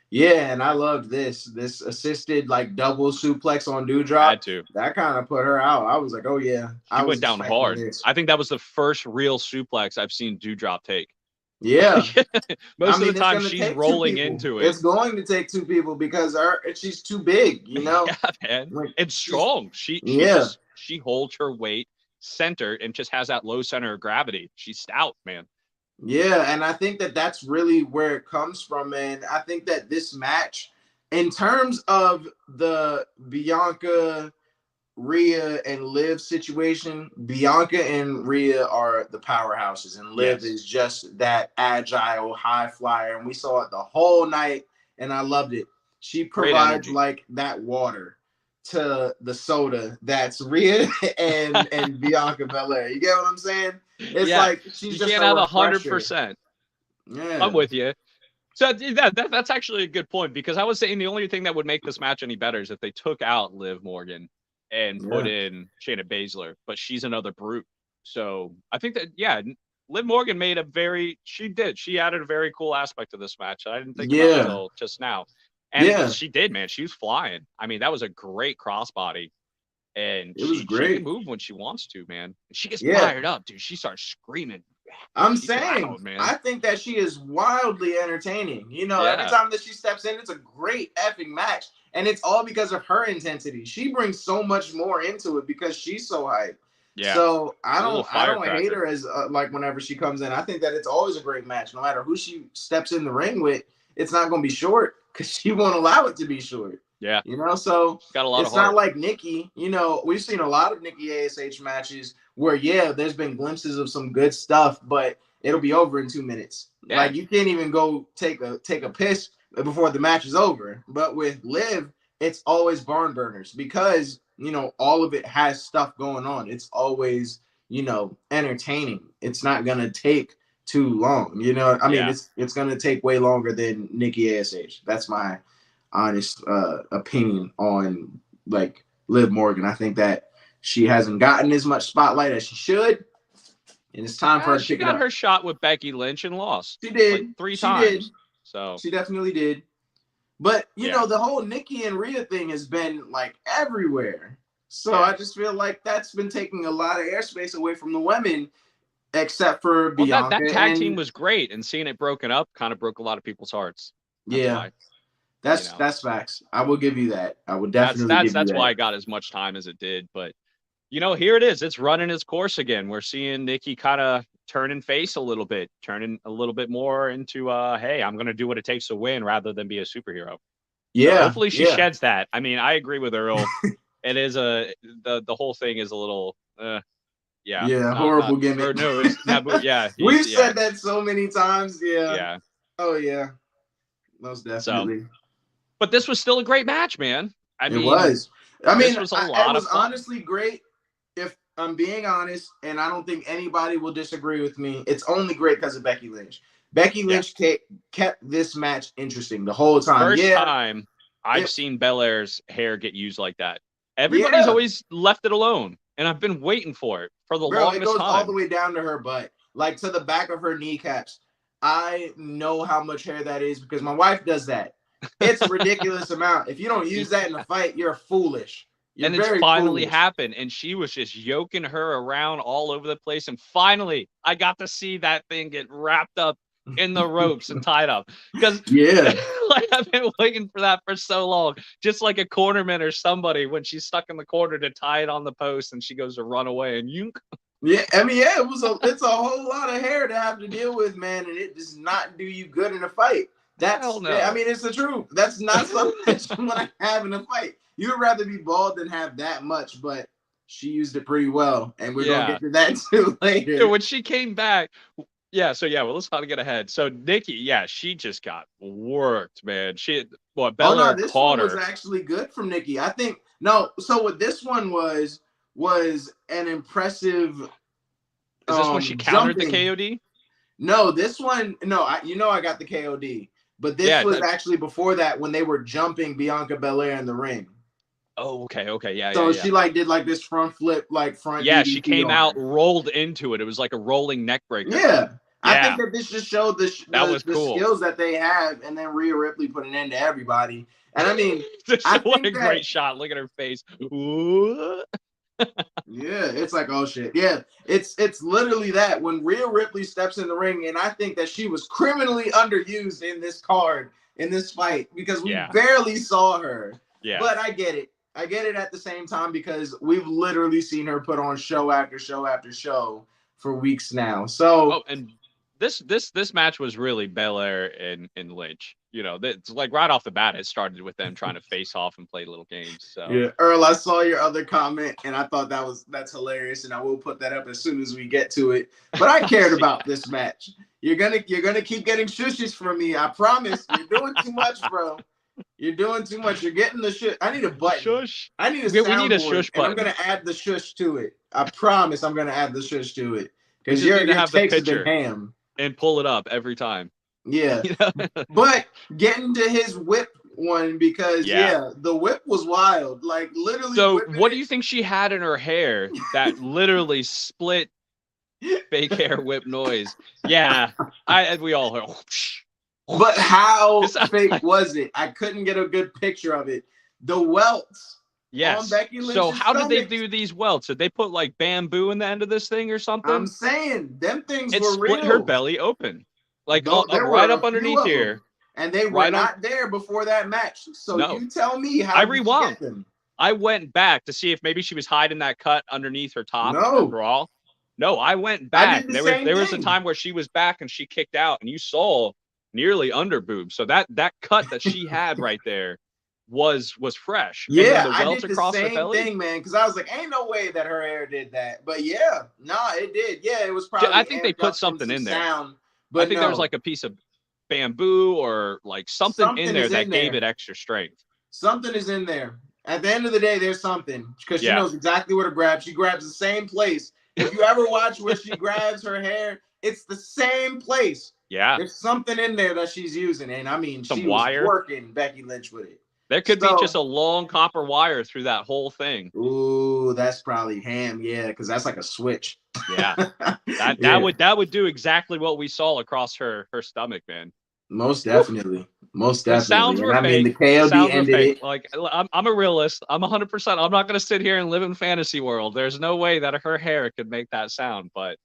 Yeah, and I loved this assisted double suplex on Doudrop. That kind of put her out. I was like, oh yeah, I went down hard. I think that was the first real suplex I've seen Doudrop take. Yeah, most of the time she's rolling into it. It's going to take two people because she's too big, Yeah, man, and strong. She holds her weight centered and just has that low center of gravity. She's stout, man. Yeah, and I think that that's really where it comes from, man. I think that this match, in terms of the Bianca, Rhea, and Liv situation, Bianca and Rhea are the powerhouses, and Liv is just that agile high flyer, and we saw it the whole night, and I loved it. She provides that water to the soda that's Rhea and Bianca Belair. You get what I'm saying? It's she's just 100%. Yeah, I'm with you. So that's actually a good point because I was saying the only thing that would make this match any better is if they took out Liv Morgan and put in Shayna Baszler, but she's another brute. So I think that Liv Morgan she added a very cool aspect to this match. I didn't think about it until just now. And she did, man. She was flying. I mean, that was a great crossbody. And it was great. She can move when she wants to, man. She gets fired up, dude. She starts screaming. I'm She's saying, loud, man. I think that she is wildly entertaining. You know, Yeah. every time that she steps in, it's a great effing match. And it's all because of her intensity. She brings so much more into it because she's so hyped. Yeah. So I A little don't hate firecracker. her as like whenever she comes in. I think that it's always a great match, no matter who she steps in the ring with. It's not going to be short because she won't allow it to be short. Yeah. You know, so Got a lot it's of heart. not like Nikki. You know, we've seen a lot of Nikki ASH matches where, yeah, there's been glimpses of some good stuff, but it'll be over in 2 minutes. Yeah. Like, you can't even go take a piss before the match is over. But with Liv, it's always barn burners because, you know, all of it has stuff going on. It's always, you know, entertaining. It's not going to take too long. You know, I mean, it's going to take way longer than Nikki ASH. That's my honest opinion on, like, Liv Morgan. I think that she hasn't gotten as much spotlight as she should. And it's time for her to she pick it got up. her shot with Becky Lynch and lost. She did. Like 3 she times. Did. So she definitely did. But, you know, the whole Nikki and Rhea thing has been, like, everywhere. So I just feel like that's been taking a lot of airspace away from the women, except for Bianca. That tag team was great, and seeing it broken up kind of broke a lot of people's hearts. That's that's facts. I will give you that. I would definitely give you that. That's why it got as much time as it did. But, you know, here it is. It's running its course again. We're seeing Nikki kind of turning face a little bit, turning a little bit more into, hey, I'm going to do what it takes to win rather than be a superhero. Yeah. So hopefully she sheds that. I mean, I agree with Earl. It is the whole thing is a little, horrible gimmick. Or no, it's taboo. Yeah. We've said that so many times. Yeah. Yeah. Oh, yeah. Most definitely. But this was still a great match, man. I mean, it was. I mean, it was honestly great. If I'm being honest, and I don't think anybody will disagree with me, it's only great because of Becky Lynch. Becky Lynch kept this match interesting the whole time. First time I've seen Belair's hair get used like that. Everybody's always left it alone, and I've been waiting for it for the longest time. It goes all the way down to her butt, like to the back of her kneecaps. I know how much hair that is because my wife does that. It's a ridiculous amount. If you don't use that in a fight, you're foolish. And it's finally happened, and she was just yoking her around all over the place, and finally, I got to see that thing get wrapped up in the ropes and tied up. Because like I've been waiting for that for so long, just like a cornerman or somebody when she's stuck in the corner to tie it on the post, and she goes to run away, and you. Yeah, I mean, it's a whole lot of hair to have to deal with, man, and it does not do you good in a fight. I mean, it's the truth. That's not something that you want to have in a fight. You would rather be bald than have that much, but she used it pretty well, and we're gonna get to that too later. Yeah, when she came back, let's not get ahead. So Nikki, she just got worked, man. Belair this caught one her. Was actually good from Nikki. I think so what this one was an impressive. Is this when she countered the KOD? No, this one. No, I got the KOD, but this was actually before that when they were jumping Bianca Belair in the ring. Oh, okay, yeah. So she did like this front flip, like front. Yeah, DDT she came out, rolled into it. It was like a rolling neck breaker. Yeah. I think that this just showed the cool. skills that they have, and then Rhea Ripley put an end to everybody. And I mean, what a great shot! Look at her face. Ooh. Yeah, it's like, oh shit. Yeah, it's literally that when Rhea Ripley steps in the ring, and I think that she was criminally underused in this card, in this fight, because we barely saw her. Yeah. But I get it. I get it at the same time because we've literally seen her put on show after show after show for weeks now. So and this match was really Belair and Lynch. You know, it's like right off the bat, it started with them trying to face off and play little games. So yeah, Earl, I saw your other comment and I thought that's hilarious, and I will put that up as soon as we get to it. But I cared about this match. You're gonna keep getting shushes from me. I promise. You're doing too much, bro. You're doing too much. You're getting the shush. I need a button. Shush. I need a soundboard. We need a shush button. I'm gonna add the shush to it. I promise I'm gonna add the shush to it because you're gonna have the takes picture ham and pull it up every time. Yeah, but getting to his whip one because the whip was wild, like literally. So, what do you think she had in her hair that literally split fake hair whip noise? Yeah, we all heard. But how fake was it? I couldn't get a good picture of it. The welts on Yes. Becky Lynch's So how did they stomach. do these welts? Did they put like bamboo in the end of this thing or something? I'm saying them things It were split her real. belly open, like Though there right were up a few underneath of here. them, and they were Right on. not there before that match. So No. you tell me, how I did you rewound. get them? I went back to see if maybe she was hiding that cut underneath her top No. at Raw. No, I went I back. did the There same was a thing. time where she was back and she kicked out, and you saw nearly under boob. So that cut that she had right there was fresh. Yeah, and then the I welts did the across her same belly. thing, man, because I was like, ain't no way that her hair did that. But yeah, nah, it did. Yeah, it was probably. I think they amped put up something in there. Sound, but I think there was like a piece of bamboo or like something in there that gave it extra strength. Something is in there. At the end of the day, there's something, because she Yeah. knows exactly where to grab. She grabs the same place. If you ever watch where she grabs her hair, it's the same place. Yeah. There's something in there that she's using. And I mean, Some she wire. was working Becky Lynch with it. There could be just a long copper wire through that whole thing. Ooh, that's probably ham. Yeah, because that's like a switch. Yeah. That would do exactly what we saw across her stomach, man. Most definitely. Most definitely. The sounds were I mean, fake. the KOD ended fake. it. Like, I'm a realist. I'm 100%. I'm not going to sit here and live in fantasy world. There's no way that her hair could make that sound, but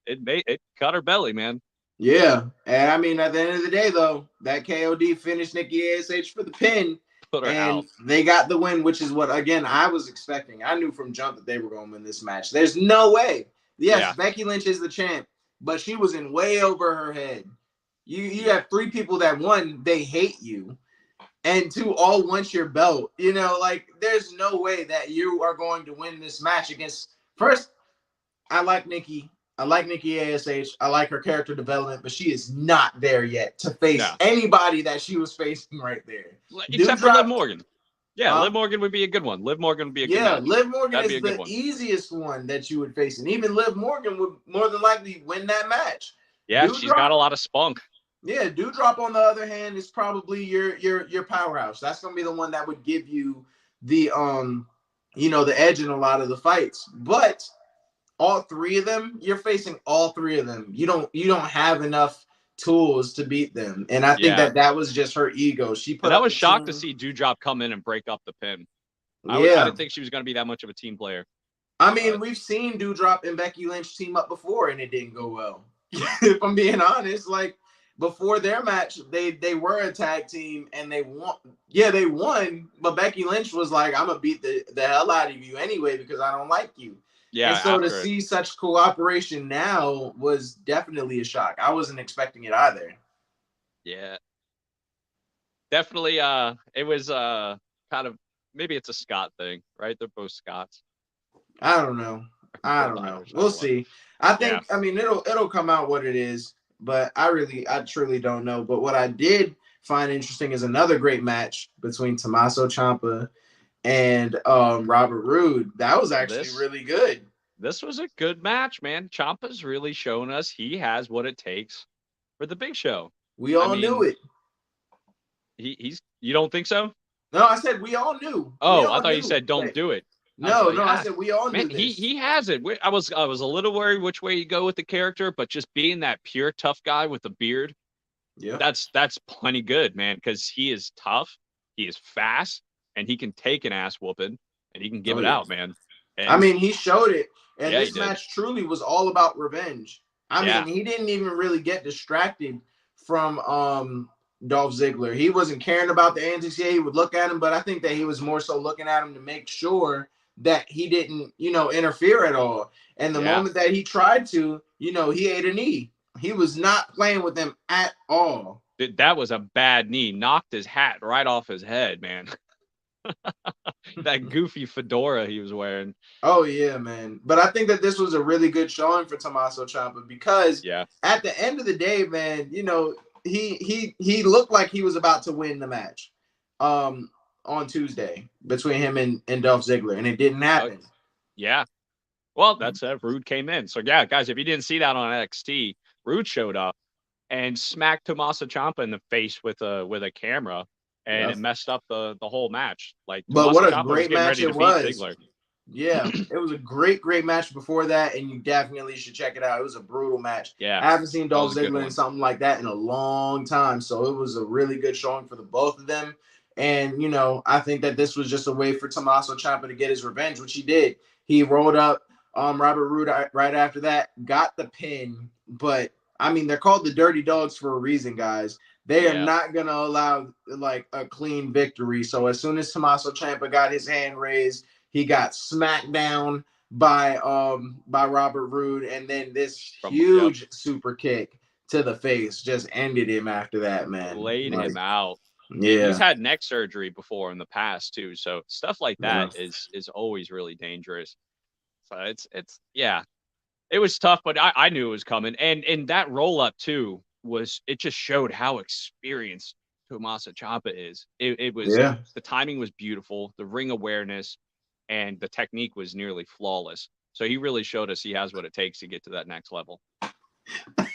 it cut her belly, man. Yeah. And I mean, at the end of the day, though, that KOD finished Nikki ASH for the pin. Put her and out. They got the win, which is what, again, I was expecting. I knew from jump that they were going to win this match. There's no way. Yes, Becky Lynch is the champ, but she was in way over her head. You have 3 people that, 1, they hate you, and 2, all want your belt. You know, like, there's no way that you are going to win this match against. First, I like Nikki. I like Nikki ASH. I like her character development, but she is not there yet to face anybody that she was facing right there. Except for Liv Morgan. Yeah, Liv Morgan would be a good one. Liv Morgan would be a good match. Liv Morgan is the easiest one that you would face. And even Liv Morgan would more than likely win that match. Yeah, she's got a lot of spunk. Yeah, Doudrop, on the other hand, is probably your powerhouse. That's gonna be the one that would give you the the edge in a lot of the fights. But all 3 of them, you're facing all 3 of them. You don't have enough tools to beat them, and I think that was just her ego. She put. And I was shocked to see Doudrop come in and break up the pin. I didn't think she was going to be that much of a team player. I mean, we've seen Doudrop and Becky Lynch team up before, and it didn't go well. If I'm being honest, like before their match, they were a tag team and they won. Yeah, they won, but Becky Lynch was like, "I'm gonna beat the hell out of you anyway because I don't like you." Yeah, and so to see such cooperation now was definitely a shock. I wasn't expecting it either. Yeah, definitely. It was kind of, maybe it's a Scott thing, right? They're both Scots. I don't know. We'll see. I think. I mean, it'll come out what it is, but I truly don't know. But what I did find interesting is another great match between Tommaso Ciampa and Robert Roode. That was actually really good. This was a good match, man. Ciampa's really shown us he has what it takes for the big show. We all knew it. You don't think so? No, I said we all knew. Oh, I thought you said don't do it. No, I said we all knew this. He has it. I was a little worried which way you go with the character, but just being that pure tough guy with a beard, that's plenty good, man, because he is tough, he is fast, and he can take an ass whooping, and he can give it out, man. And, I mean, he showed it, and this match truly was all about revenge. I mean, he didn't even really get distracted from Dolph Ziggler. He wasn't caring about the antics. Yeah, he would look at him, but I think that he was more so looking at him to make sure that he didn't, interfere at all. And the moment that he tried to, he ate a knee. He was not playing with them at all. That was a bad knee. Knocked his hat right off his head, man. That goofy fedora he was wearing. Oh yeah, man. But I think that this was a really good showing for Tommaso Ciampa because at the end of the day, man, he looked like he was about to win the match on Tuesday between him and Dolph Ziggler, and it didn't happen. Yeah. Well, that's Roode came in. So yeah, guys, if you didn't see that on NXT, Roode showed up and smacked Tommaso Ciampa in the face with a camera. And it messed up the whole match. Like, but what a great match it was. Ziggler. Yeah, it was a great match before that, and you definitely should check it out. It was a brutal match. Yeah, I haven't seen Dolph Ziggler in something like that in a long time, so it was a really good showing for the both of them. And, I think that this was just a way for Tommaso Ciampa to get his revenge, which he did. He rolled up Robert Roode right after that, got the pin. But, I mean, they're called the Dirty Dogs for a reason, guys. They are not going to allow, like, a clean victory. So as soon as Tommaso Ciampa got his hand raised, he got smacked down by Robert Roode. And then this huge super kick to the face just ended him after that, man. Laid him out. Yeah. He's had neck surgery before in the past too, so stuff like that is always really dangerous. So it's it was tough, but I knew it was coming. And that roll up too it just showed how experienced Tommaso Ciampa is. It was the timing was beautiful, the ring awareness and the technique was nearly flawless. So he really showed us he has what it takes to get to that next level.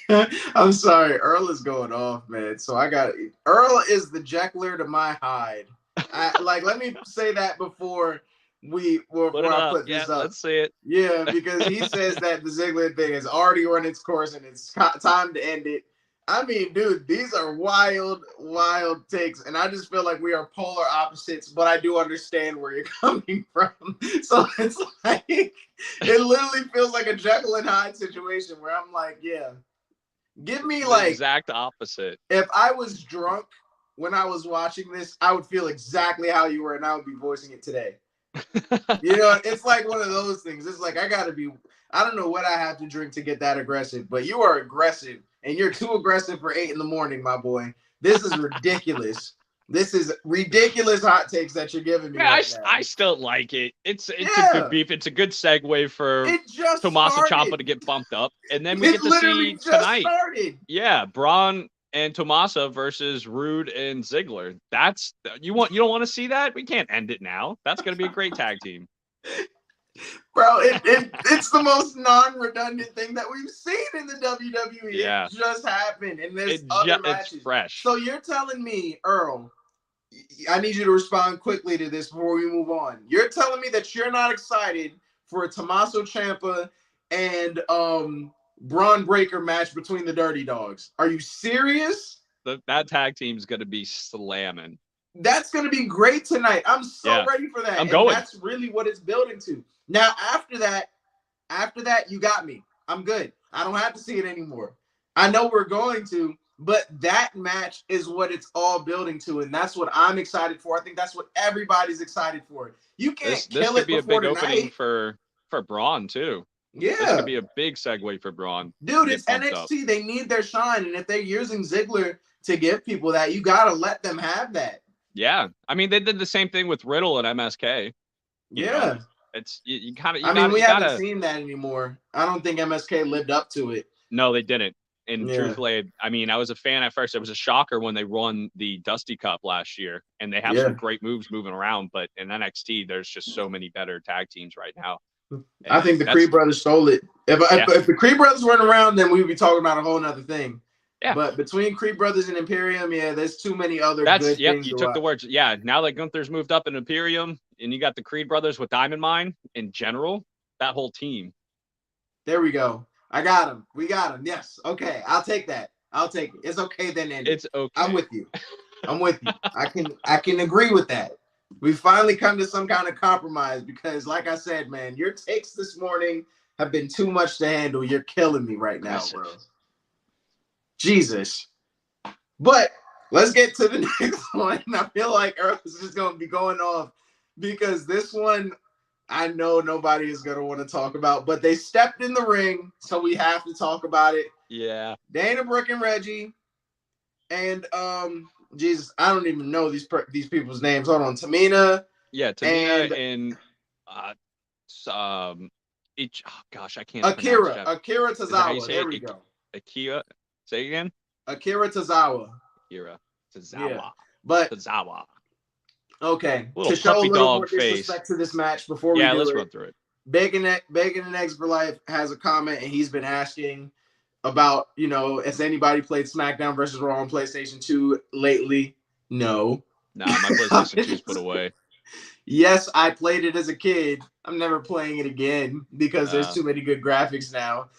I'm sorry, Earl is going off, man. So Earl is the Jekyll to my Hyde. Let me say that before I put this up. Let's see it. Yeah, because he says that the Ziggler thing has already run its course and it's time to end it. I mean, dude, these are wild, wild takes, and I just feel like we are polar opposites, but I do understand where you're coming from. So it's like, it literally feels like a Jekyll and Hyde situation where I'm like, yeah, give me the exact opposite. If I was drunk when I was watching this, I would feel exactly how you were, and I would be voicing it today. It's like one of those things. It's like, I don't know what I have to drink to get that aggressive, but you are aggressive. And you're too aggressive for 8 a.m, my boy. This is ridiculous. This is ridiculous hot takes that you're giving me. Yeah, I still like it. It's a good beef. It's a good segue for Tommaso Ciampa to get bumped up, and then we get to see tonight. Yeah, Braun and Tommaso versus Roode and Ziggler. You don't want to see that? We can't end it now. That's going to be a great tag team. Bro, it's the most non-redundant thing that we've seen in the WWE. Yeah. It just happened, and there's other matches. It's fresh. So you're telling me, Earl, I need you to respond quickly to this before we move on. You're telling me that you're not excited for a Tommaso Ciampa and Braun Breaker match between the Dirty Dogs. Are you serious? That tag team's going to be slamming. That's going to be great tonight. I'm so ready for that. I'm going. That's really what it's building to. Now, after that, you got me. I'm good. I don't have to see it anymore. I know we're going to, but that match is what it's all building to, and that's what I'm excited for. I think that's what everybody's excited for. You can't kill it before tonight. This could be a big opening for Braun, too. Yeah. This could be a big segue for Braun. Dude, it's NXT. They need their shine, and if they're using Ziggler to give people that, you got to let them have that. Yeah. I mean, they did the same thing with Riddle and MSK. Yeah. It's we haven't seen that anymore. I don't think MSK lived up to it. No, they didn't. And truthfully, I mean, I was a fan at first. It was a shocker when they won the Dusty Cup last year, and they have some great moves moving around. But in NXT, there's just so many better tag teams right now. I think the Creed brothers stole it. If the Creed brothers weren't around, then we would be talking about a whole nother thing. Yeah. But between Creed brothers and Imperium, there's too many other good things. You took the words. Yeah, now that Gunther's moved up in Imperium, and you got the Creed brothers with Diamond Mine in general, that whole team. There we go. I got him. We got him. Yes. Okay. I'll take that. I'll take it. It's okay then, Andy. It's okay. I'm with you. I can agree with that. We finally come to some kind of compromise because, like I said, man, your takes this morning have been too much to handle. You're killing me right now, bro. Jesus. But let's get to the next one. I feel like Earth is just going to be going off because this one I know nobody is going to want to talk about, but they stepped in the ring, so we have to talk about it. Yeah. Dana Brooke and Reggie and Jesus, I don't even know these people's names. Hold on. Tamina. Yeah, Tamina and I can't. Akira Tozawa. There we go. Akira. Say it again. Akira Tozawa. Akira Tozawa. Yeah. But Tozawa. Okay. Little to show a puppy little dog more face. disrespect to this match before we let's run through it. Bacon and Eggs for Life has a comment, and he's been asking about, has anybody played SmackDown versus Raw on PlayStation 2 lately? No. Nah, my PlayStation 2's put away. Yes, I played it as a kid. I'm never playing it again because there's too many good graphics now.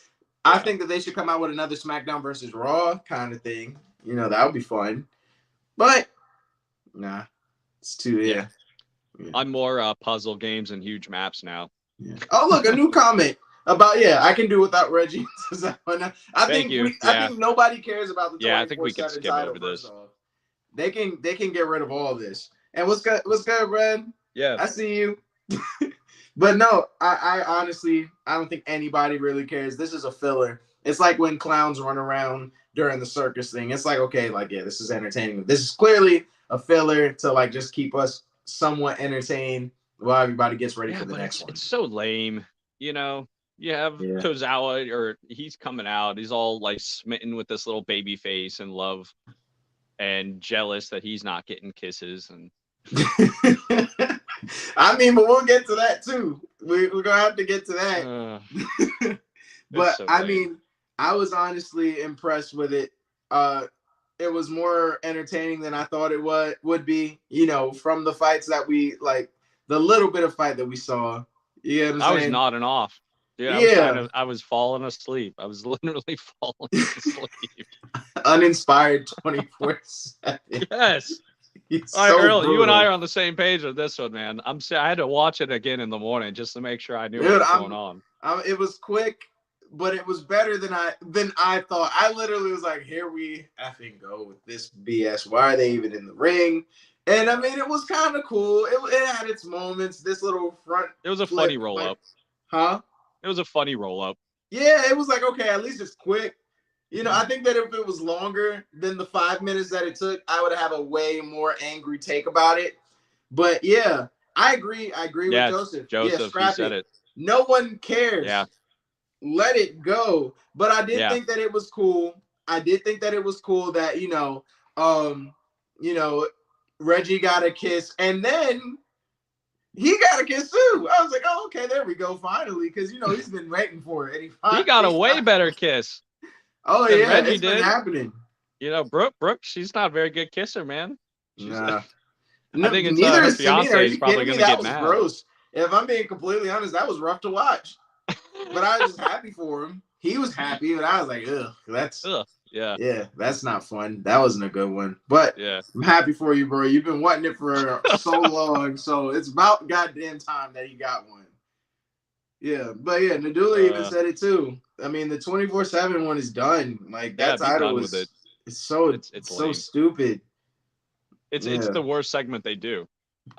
I think that they should come out with another SmackDown versus Raw kind of thing. That would be fun. But, nah. It's too yeah. I'm more puzzle games and huge maps now. Yeah. Oh, look, a new comment about I can do without Reggie. I think nobody cares about the 24/7 I think we can skip title. over this. They can get rid of all of this. And what's good, Brad? Yeah, I see you. But no, I honestly, I don't think anybody really cares. This is a filler. It's like when clowns run around during the circus thing. It's like, okay, like, yeah, this is entertaining. This is clearly a filler to like just keep us somewhat entertained while everybody gets ready for the next one. It's so lame. You know, you have Tozawa, or he's coming out. He's all like smitten with this little baby face and love and jealous that he's not getting kisses. And I mean, but we'll get to that too. We're going to have to get to that. But so I mean, I was honestly impressed with it. It was more entertaining than I thought it would be, you know, from the fights that we like, the little bit of fight that we saw. You know what I'm saying? I was nodding off. Dude, I was falling asleep. I was literally falling asleep. Uninspired 24/7. Yes. All right, Earl, you and I are on the same page with this one, man. I had to watch it again in the morning just to make sure I knew what was going on. It was quick, but it was better than I thought. I literally was like, here we effing go with this BS. Why are they even in the ring? And I mean, it was kind of cool. It had its moments. This little front. It was a funny roll up. Huh? It was a funny roll up. Yeah, it was like, okay, at least it's quick. You know, I think that if it was longer than the 5 minutes that it took, I would have a way more angry take about it. But yeah, I agree. I agree with Joseph. Joseph, he said it. No one cares. Yeah. Let it go. But I did think that it was cool. I did think that it was cool that, you know, Reggie got a kiss, and then he got a kiss too. I was like, oh, okay, there we go, finally, because you know he's been waiting for it. And he got a way better kiss. Oh yeah, Reggie it's been happening. You know, Brooke, she's not a very good kisser, man. Nah. I think it's her fiance is probably going to get mad. Gross. If I'm being completely honest, that was rough to watch. But I was just happy for him. He was happy, but I was like, yeah, that's not fun. That wasn't a good one. But I'm happy for you, bro. You've been wanting it for so long, so it's about goddamn time that you got one. Yeah, but yeah, Nadula even said it too. I mean, the 24/7 one is done. Like that title was it's so stupid. It's the worst segment they do.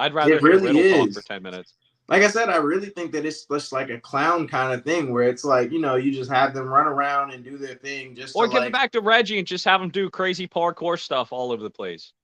I'd rather hear Riddle talk for 10 minutes. Like I said, I really think that it's just like a clown kind of thing where it's like, you know, you just have them run around and do their thing or give it back to Reggie and just have them do crazy parkour stuff all over the place.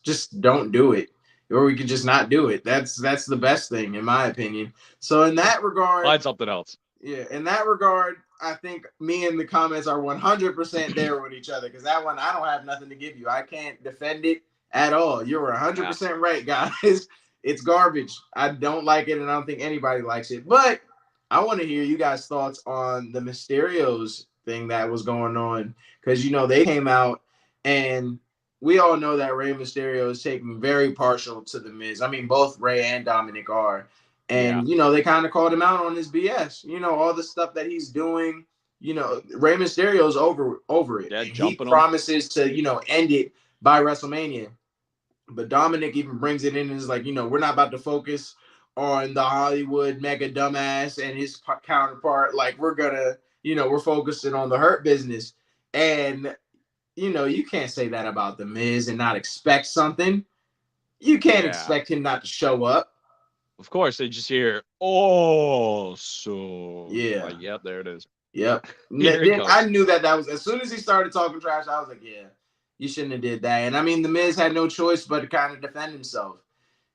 Just don't do it. Or we could just not do it. That's the best thing, in my opinion. So in that regard, find something else. Yeah, in that regard, I think me and the comments are 100% there with each other, because that one I don't have nothing to give you. I can't defend it at all. You're 100% right, guys. It's garbage. I don't like it, and I don't think anybody likes it. But I want to hear you guys' thoughts on the Mysterios thing that was going on, because you know they came out and. We all know that Rey Mysterio is taking very partial to The Miz. I mean, both Rey and Dominic are. And, you know, they kind of called him out on his BS. You know, all the stuff that he's doing. You know, Rey Mysterio's over it. Yeah, he promises to, you know, end it by WrestleMania. But Dominic even brings it in and is like, you know, we're not about to focus on the Hollywood mega dumbass and his counterpart. Like, we're going to, you know, we're focusing on the Hurt Business. And you know, you can't say that about The Miz and not expect something. You can't expect him not to show up. Of course, they just hear, oh, so. Yeah. Like, yep, there it is. Yep. I knew that was, as soon as he started talking trash, I was like, yeah, you shouldn't have did that. And I mean, The Miz had no choice but to kind of defend himself.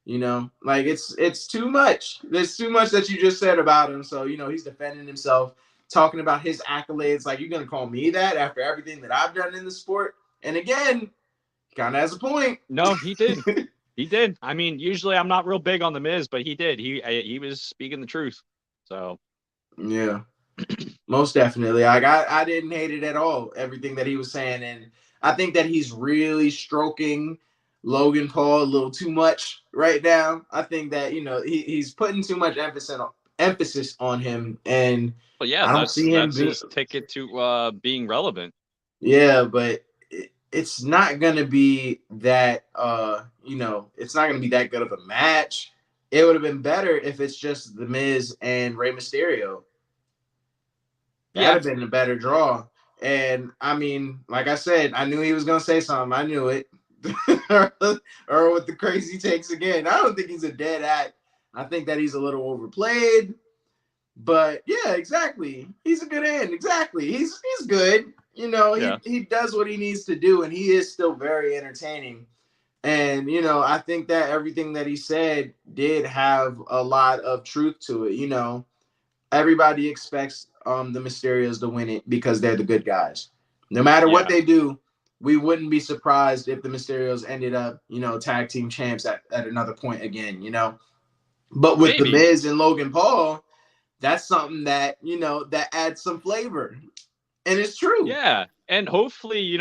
You know, like it's too much. There's too much that you just said about him. So, you know, he's defending himself. Talking about his accolades, like you're gonna call me that after everything that I've done in the sport? And again, kind of has a point. No, he did. He did. I mean, usually I'm not real big on The Miz, but he did. He was speaking the truth. So yeah, most definitely. Like I didn't hate it at all. Everything that he was saying, and I think that he's really stroking Logan Paul a little too much right now. I think that you know he's putting too much emphasis on him and. But yeah, that's his ticket to being relevant. Yeah, but it's not gonna be that it's not gonna be that good of a match. It would have been better if it's just The Miz and Rey Mysterio. That'd have been a better draw. And I mean, like I said, I knew he was gonna say something. I knew it. Or with the crazy takes again. I don't think he's a dead act. I think that he's a little overplayed. But yeah, exactly. He's a good end. Exactly. He's good. He does what he needs to do, and he is still very entertaining. And I think that everything that he said did have a lot of truth to it. Everybody expects the Mysterios to win it because they're the good guys. No matter what they do, we wouldn't be surprised if the Mysterios ended up, tag team champs at another point again, But with The Miz and Logan Paul, that's something that, that adds some flavor. And it's true. Yeah. And hopefully,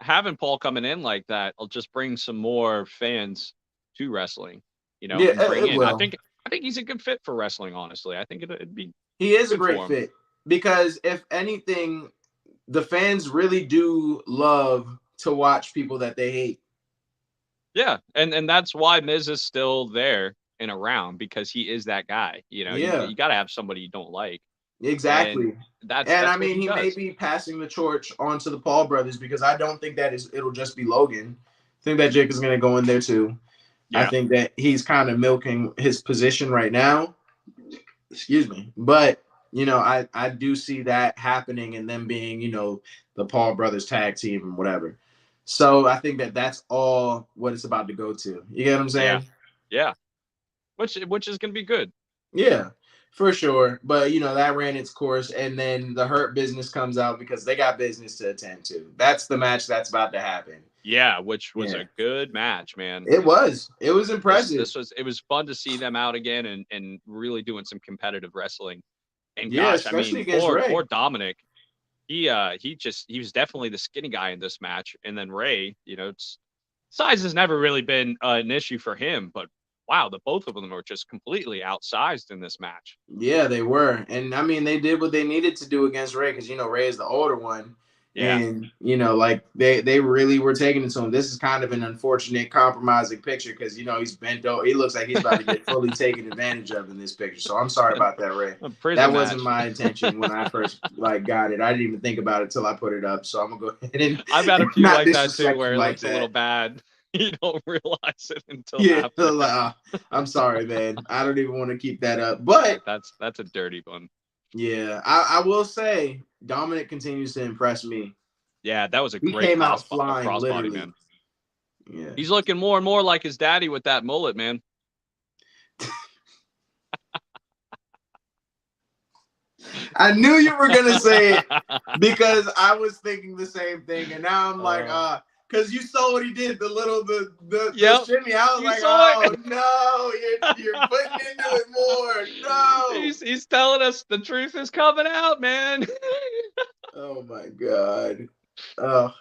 having Paul coming in like that will just bring some more fans to wrestling, Yeah, it will. I think he's a good fit for wrestling, honestly. I think it'd be. He is a great fit because if anything, the fans really do love to watch people that they hate. Yeah, and that's why Miz is still there and around, because he is that guy. You got to have somebody you don't like. Exactly. And I mean, he may be passing the torch on to the Paul brothers, because I don't think that it'll just be Logan. I think that Jake is going to go in there too. Yeah. I think that he's kind of milking his position right now. Excuse me. But, I do see that happening and them being, the Paul brothers tag team and whatever. So I think that that's all what it's about to go to. You get what I'm saying? Yeah. Which is going to be good. Yeah, for sure. But, that ran its course. And then the Hurt Business comes out because they got business to attend to. That's the match that's about to happen. Yeah, which was a good match, man. It was impressive. It was fun to see them out again and really doing some competitive wrestling. And especially against Ray. Poor Dominic, he was definitely the skinny guy in this match. And then Ray, size has never really been an issue for him, but wow, the both of them were just completely outsized in this match. Yeah, they were. And I mean, they did what they needed to do against Ray, because Ray is the older one. Yeah. And like they really were taking it to him. This is kind of an unfortunate compromising picture, because he's bent over. He looks like he's about to get fully taken advantage of in this picture. So I'm sorry about that, Ray. That wasn't my intention when I first got it. I didn't even think about it till I put it up. So I'm gonna go ahead and I've got a few like that too, where it looks a little bad. You don't realize it until after. I'm sorry, man. I don't even want to keep that up. But that's a dirty one. Yeah, I will say Dominic continues to impress me. Yeah, that was a great came out flying, crossbody, man. Yeah, he's looking more and more like his daddy with that mullet, man. I knew you were gonna say it, because I was thinking the same thing, and now I'm like, because you saw what he did, the shimmy. I was like, oh no, you're putting into it more. No, he's telling us the truth is coming out, man. Oh my god. Oh,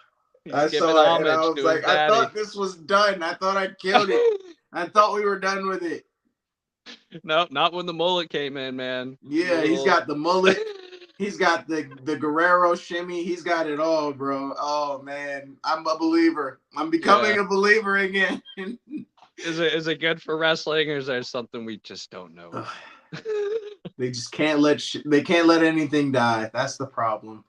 I saw it and I was like, I thought this was done. I thought I killed it. I thought we were done with it. No, not when the mullet came in, man. Yeah, he's got the mullet. He's got the Guerrero shimmy. He's got it all, bro. Oh man, I'm a believer. I'm becoming a believer again. Is it good for wrestling, or is there something we just don't know? They just can't let anything die. That's the problem.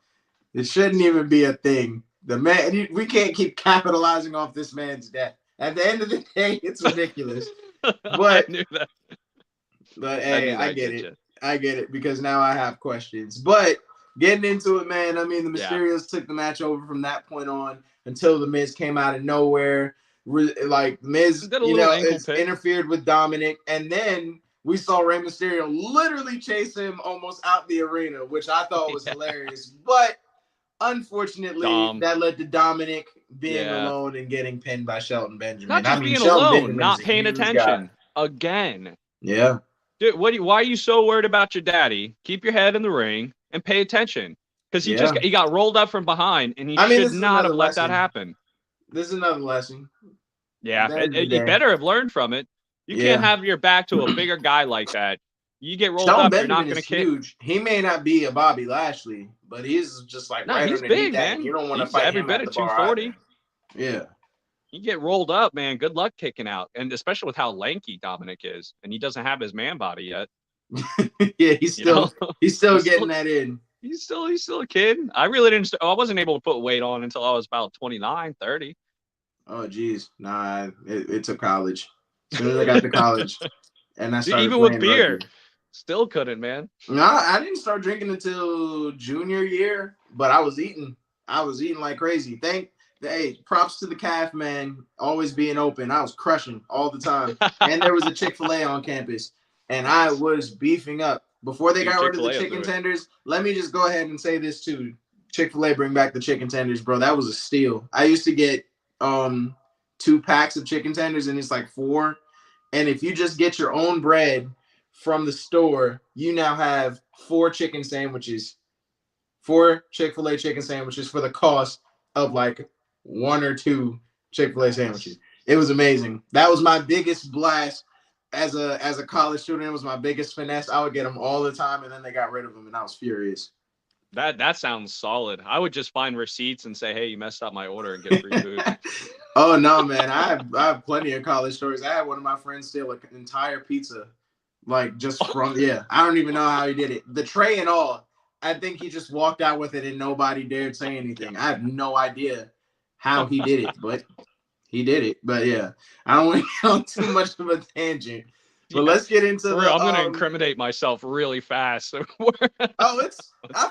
It shouldn't even be a thing. The man, we can't keep capitalizing off this man's death. At the end of the day, it's ridiculous. But I knew that. But hey, I get it. I get it, because now I have questions. But getting into it, man, I mean, the Mysterios took the match over from that point on until the Miz came out of nowhere. Like, Miz, interfered with Dominic, and then we saw Rey Mysterio literally chase him almost out the arena, which I thought was hilarious. But unfortunately, that led to Dominic being alone and getting pinned by Shelton Benjamin. Not just being alone, not paying attention again. Yeah. Dude, why are you so worried about your daddy? Keep your head in the ring and pay attention, because he got rolled up from behind, and he should not have let that happen. This is another lesson. Yeah, you better have learned from it. You can't have your back to a bigger guy like that. You get rolled up, you're not going to kick. Huge. He may not be a Bobby Lashley, but he's just like he's big, man. You don't want to fight every him bit at of the bar 240. either. Yeah. You get rolled up, man. Good luck kicking out, and especially with how lanky Dominic is, and he doesn't have his man body yet. Yeah, he's still getting that in. He's still a kid. I really didn't. I wasn't able to put weight on until I was about 29, 30. Oh, geez. Nah, it took college. As soon as I got to college and I started Even playing with beer, rugby. still couldn't, man. No, I didn't start drinking until junior year, but I was eating. Like crazy. Hey, props to the calf, man. Always being open. I was crushing all the time. And there was a Chick-fil-A on campus, and I was beefing up. Before they got rid of the chicken tenders, let me just go ahead and say this too. Chick-fil-A bring back the chicken tenders, bro. That was a steal. I used to get 2 packs of chicken tenders, and it's like 4. And if you just get your own bread from the store, you now have 4 chicken sandwiches, 4 Chick-fil-A chicken sandwiches for the cost of like 1 or 2 Chick-fil-A sandwiches. It was amazing. That was my biggest blast as a college student. It was my biggest finesse. I would get them all the time, and then they got rid of them, and I was furious. That sounds solid. I would just find receipts and say, "Hey, you messed up my order," and get free food. Oh no, man! I have plenty of college stories. I had one of my friends steal an entire pizza, like just from I don't even know how he did it. The tray and all. I think he just walked out with it, and nobody dared say anything. I have no idea how he did it, but he did it. But yeah, I don't want to get on too much of a tangent. But let's get into I'm going to incriminate myself really fast. I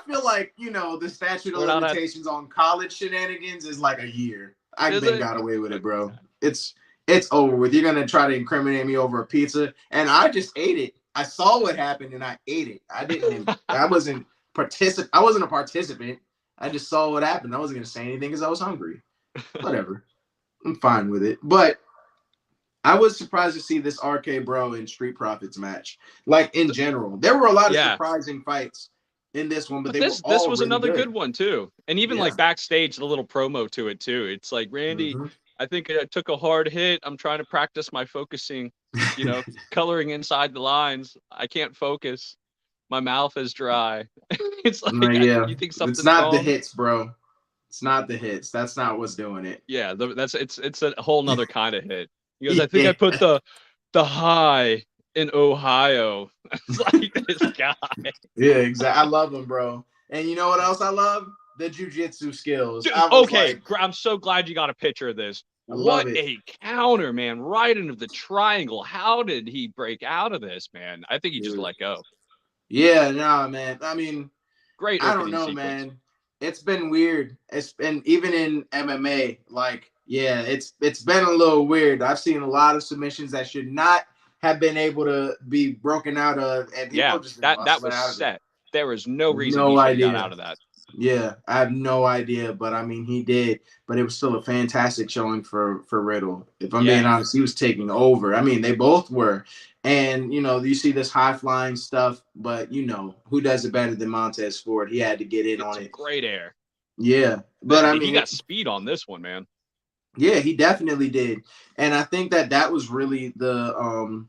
feel like, the statute of limitations on college shenanigans is like a year. I've been got away with it, bro. It's over with. You're going to try to incriminate me over a pizza, and I just ate it. I saw what happened, and I ate it. I wasn't a participant. I just saw what happened. I wasn't going to say anything because I was hungry. Whatever. I'm fine with it. But I was surprised to see this RK Bro and Street Profits match. Like in general, there were a lot of surprising fights in this one, but this was really another good one too. And even like backstage, the little promo to it too. It's like, Randy, I think I took a hard hit. I'm trying to practice my focusing, coloring inside the lines. I can't focus. My mouth is dry. It's like, you think something's It's not wrong? The hits, bro. It's not the hits. That's not what's doing it. Yeah, it's a whole nother kind of hit. Because I think I put the high in Ohio. It's like this guy. Yeah, exactly. I love him, bro. And you know what else I love? The jiu-jitsu skills. Dude, I'm so glad you got a picture of this. What a counter, man. Right into the triangle. How did he break out of this, man? I think he just let go. Yeah, nah, man. I mean, great. I don't know, sequence. Man. It's been weird. It's been even in MMA, like, yeah, it's been a little weird. I've seen a lot of submissions that should not have been able to be broken out of, and people just that was set. There was no reason he should have got out of that. Yeah, I have no idea, but I mean, he did. But it was still a fantastic showing for Riddle. If I'm being honest, he was taking over. I mean, they both were. And, you see this high-flying stuff, but, who does it better than Montez Ford? He had to get in on it. Great air. Yeah. But, I mean, he got speed on this one, man. Yeah, he definitely did. And I think that was really the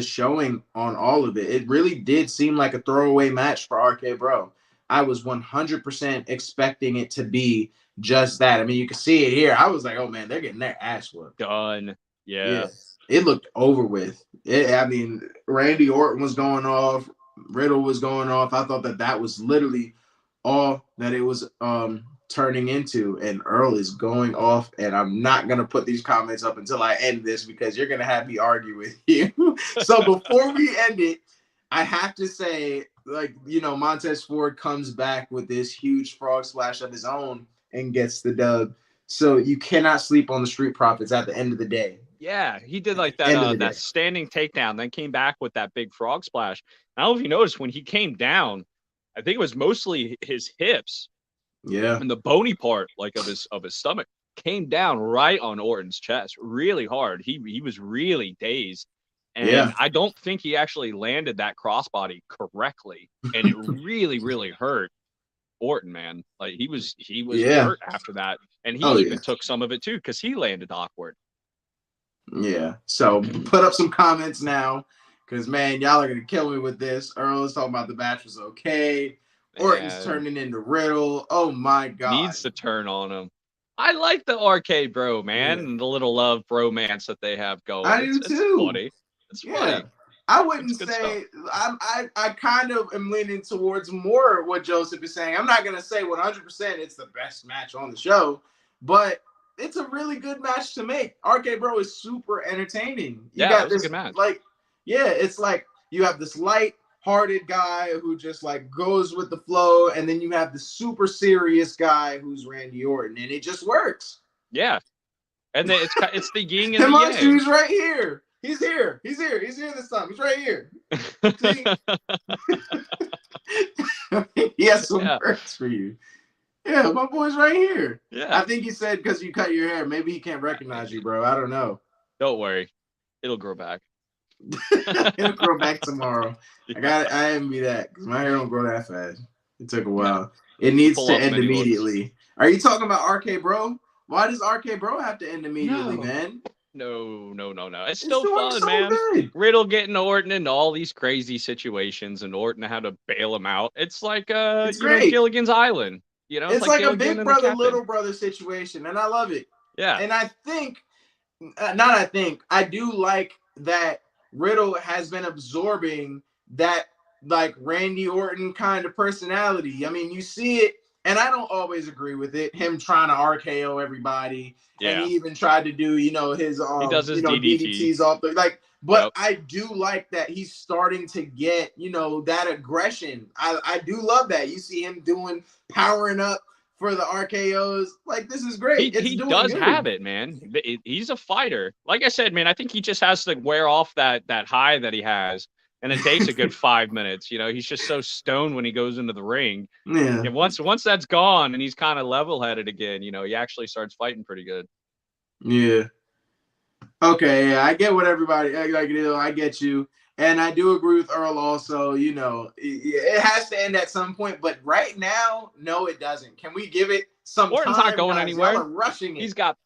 showing on all of it. It really did seem like a throwaway match for RK Bro. I was 100% expecting it to be just that. I mean, you can see it here. I was like, oh, man, they're getting their ass whooped. Done. Yeah. It looked over with. Randy Orton was going off. Riddle was going off. I thought that was literally all that it was turning into. And Earl is going off. And I'm not going to put these comments up until I end this because you're going to have me argue with you. So before we end it, I have to say, Montez Ford comes back with this huge frog splash of his own and gets the dub. So you cannot sleep on the Street Profits at the end of the day. Yeah, he did like that standing takedown, then came back with that big frog splash. I don't know if you noticed when he came down, I think it was mostly his hips. Yeah. And the bony part, like of his stomach, came down right on Orton's chest, really hard. He was really dazed. And I don't think he actually landed that crossbody correctly. And it really, really hurt Orton, man. Like he was hurt after that. And he even took some of it too, because he landed awkward. Yeah. So put up some comments now, because man, y'all are gonna kill me with this. Earl is talking about the match was okay. Orton's turning into Riddle. Oh my god. Needs to turn on him. I like the RK Bro, man, and the little love bromance that they have going. I do It's too. funny. It's funny. I wouldn't good say I kind of am leaning towards more what Joseph is saying. I'm not gonna say 100% it's the best match on the show, but it's a really good match to make. RK Bro is super entertaining. You got this, a good match. Like, it's like you have this light-hearted guy who just like goes with the flow, and then you have the super serious guy who's Randy Orton, and it just works. Yeah, and then it's the yin and the yang. He's right here. He's here. He's here. He's here this time. He's right here. He has some words for you. Yeah, my boy's right here. Yeah. I think he said because you cut your hair, maybe he can't recognize you, bro. I don't know. Don't worry. It'll grow back. It'll grow back tomorrow. I envy that because my hair don't grow that fast. It took a while. It needs to end immediately. Are you talking about RK Bro? Why does RK Bro have to end immediately, man? No. It's still fun, man. Good. Riddle getting Orton into all these crazy situations, and Orton had to bail him out. It's like Gilligan's Island. You know, it's like a big brother, little brother situation, and I love it. Yeah. And I think, I do like that Riddle has been absorbing that like Randy Orton kind of personality. I mean, you see it. And I don't always agree with it. Him trying to RKO everybody, and he even tried to do, his he does his DDTs off the like. But I do like that he's starting to get, that aggression. I do love that. You see him powering up for the RKOs. Like, this is great. He does have it, man. He's a fighter. Like I said, man, I think he just has to wear off that high that he has. And it takes a good 5 minutes. He's just so stoned when he goes into the ring. Yeah. And once that's gone and he's kind of level-headed again, he actually starts fighting pretty good. Yeah. Okay, yeah, I get what everybody I get you. And I do agree with Earl also, it has to end at some point, but right now, no, it doesn't. Can we give it some Orton's time? Not going anywhere. Y'all are rushing it. He's got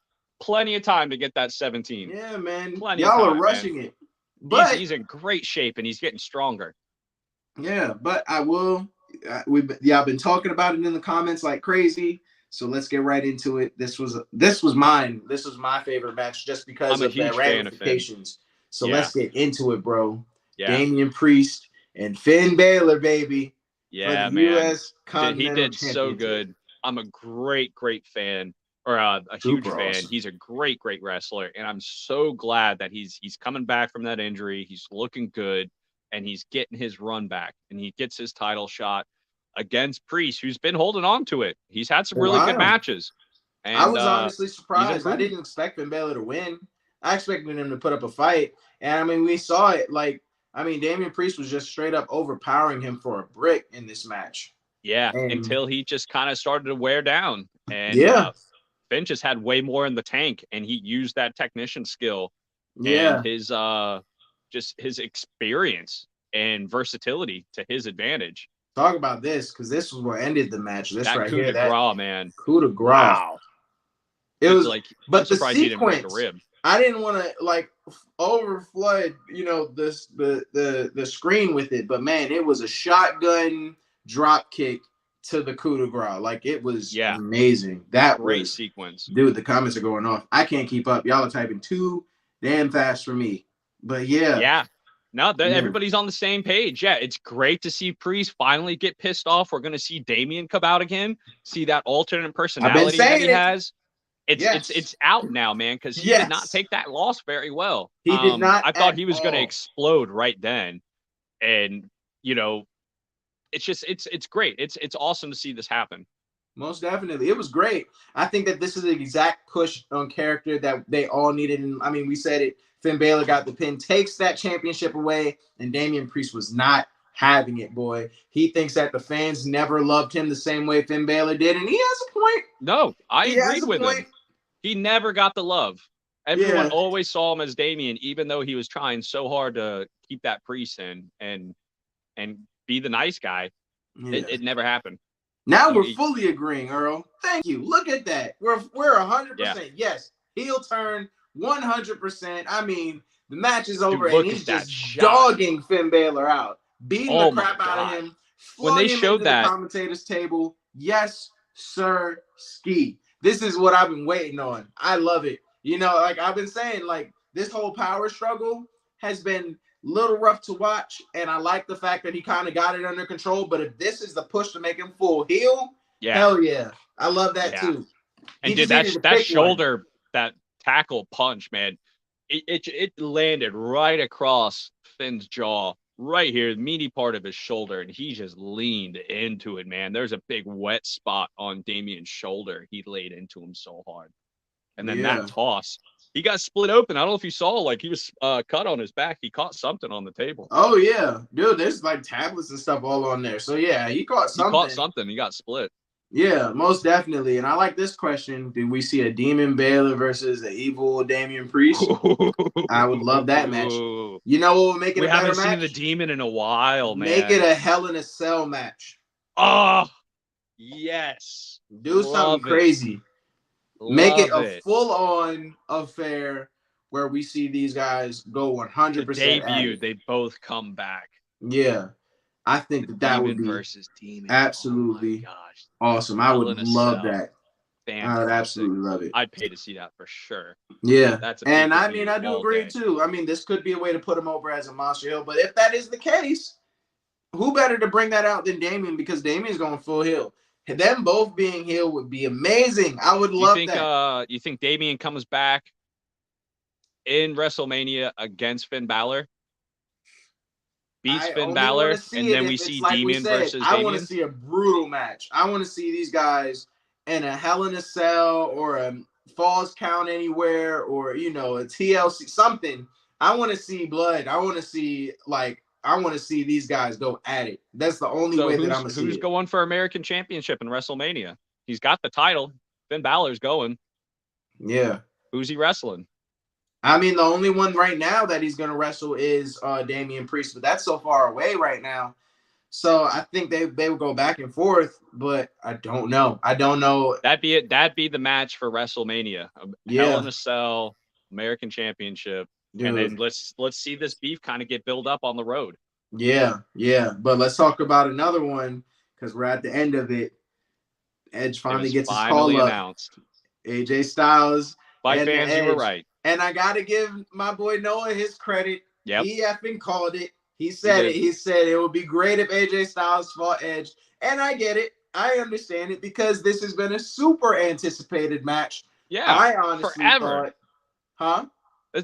plenty of time to get that 17. Yeah, man. Y'all are rushing it. But he's in great shape and he's getting stronger. Yeah, but I will. I've been talking about it in the comments like crazy. So let's get right into it. This was mine. This was my favorite match just because of the ramifications. So let's get into it, bro. Yeah. Damian Priest and Finn Balor, baby. Yeah, man. He did so good. I'm a great fan. Or a huge fan. He's a great wrestler, and I'm so glad that he's coming back from that injury. He's looking good, and he's getting his run back, and he gets his title shot against Priest, who's been holding on to it. He's had some really good matches. And, I was honestly surprised. I didn't expect Finn Balor to win. I expected him to put up a fight, and I mean, we saw it. Damian Priest was just straight up overpowering him for a brick in this match. Yeah, until he just kind of started to wear down, and Finn just had way more in the tank, and he used that technician skill and his his experience and versatility to his advantage. Talk about this, because this was what ended the match. This that right coup here, de grace, man. Coup de grace. Wow. It was like, but the sequence, he didn't break a rib. I didn't want to overflood, the screen with it, but man, it was a shotgun drop kick to the coup de grace. It was amazing. That great sequence. Dude, the comments are going off. I can't keep up. Y'all are typing too damn fast for me. But yeah. No, everybody's on the same page. Yeah, it's great to see Priest finally get pissed off. We're going to see Damian come out again, see that alternate personality that he has. It's out now, man, because he did not take that loss very well. He did not. I thought he was going to explode right then. And, it's great. It's awesome to see this happen. Most definitely. It was great. I think that this is the exact push on character that they all needed. And I mean, we said it. Finn Balor got the pin, takes that championship away, and Damian Priest was not having it, boy. He thinks that the fans never loved him the same way Finn Balor did, and he has a point. No, I agreed with him. He never got the love. Everyone always saw him as Damian, even though he was trying so hard to keep that Priest in and be the nice guy. Yeah. It never happened. Now we're fully agreeing, Earl. Thank you. Look at that. We're 100%. Yes, heel turn 100%. I mean, the match is over, and he's just dogging Finn Balor out, beating the crap out of him. When they showed that the commentator's table, yes, sir, ski. this is what I've been waiting on. I love it. You know, like I've been saying, like this whole power struggle has been a little rough to watch, and I like the fact that he kind of got it under control. But if this is the push to make him full heel, hell yeah, I love that too. And dude, that shoulder, that tackle punch, man, it landed right across Finn's jaw, right here, the meaty part of his shoulder, and he just leaned into it, man. There's a big wet spot on Damian's shoulder. He laid into him so hard. And then that toss, he got split open. I don't know if you saw, like he was cut on his back. He caught something on the table. Oh yeah, dude, there's like tablets and stuff all on there. So yeah, he caught something. He got split. Yeah, most definitely. And I like this question. Did we see a Demon Balor versus an evil Damian Priest? I would love that match. You know what would make it a better match? We haven't seen the Demon in a while, man. Make it a Hell in a Cell match. Oh, yes. Do something crazy. Make it a full-on affair where we see these guys go 100%. The debut, they both come back. Yeah. I think that would be versus Demon. Absolutely awesome. I would love that. Fantastic. I would absolutely love it. I'd pay to see that for sure. Yeah. And I mean, I do agree too. I mean, this could be a way to put him over as a monster heel, but if that is the case, who better to bring that out than Damian, because Damian's going full heel. Them both being heel would be amazing. I would love that. You think Damian comes back in WrestleMania against Finn Balor? Beats Finn Balor, and then we see Damian versus Damian? I want to see a brutal match. I want to see these guys in a Hell in a Cell or a Falls Count Anywhere or, you know, a TLC, something. I want to see blood. I want to see these guys go at it. That's the only way that I'm going to see it. Who's going for American Championship in WrestleMania? He's got the title. Finn Balor's going. Yeah. Who's he wrestling? I mean, the only one right now that he's going to wrestle is Damian Priest, but that's so far away right now. So I think they would go back and forth, but I don't know. That'd be it. That'd be the match for WrestleMania. Hell in a Cell, American Championship. Dude. And then let's see this beef kind of get built up on the road. Yeah. But let's talk about another one because we're at the end of it. Edge finally gets his call announced. AJ Styles. Fight fans, you were right. And I got to give my boy Noah his credit. Yep. He effing called it. He said it. He said it would be great if AJ Styles fought Edge. And I get it. I understand it because this has been a super anticipated match. Yeah. I honestly thought,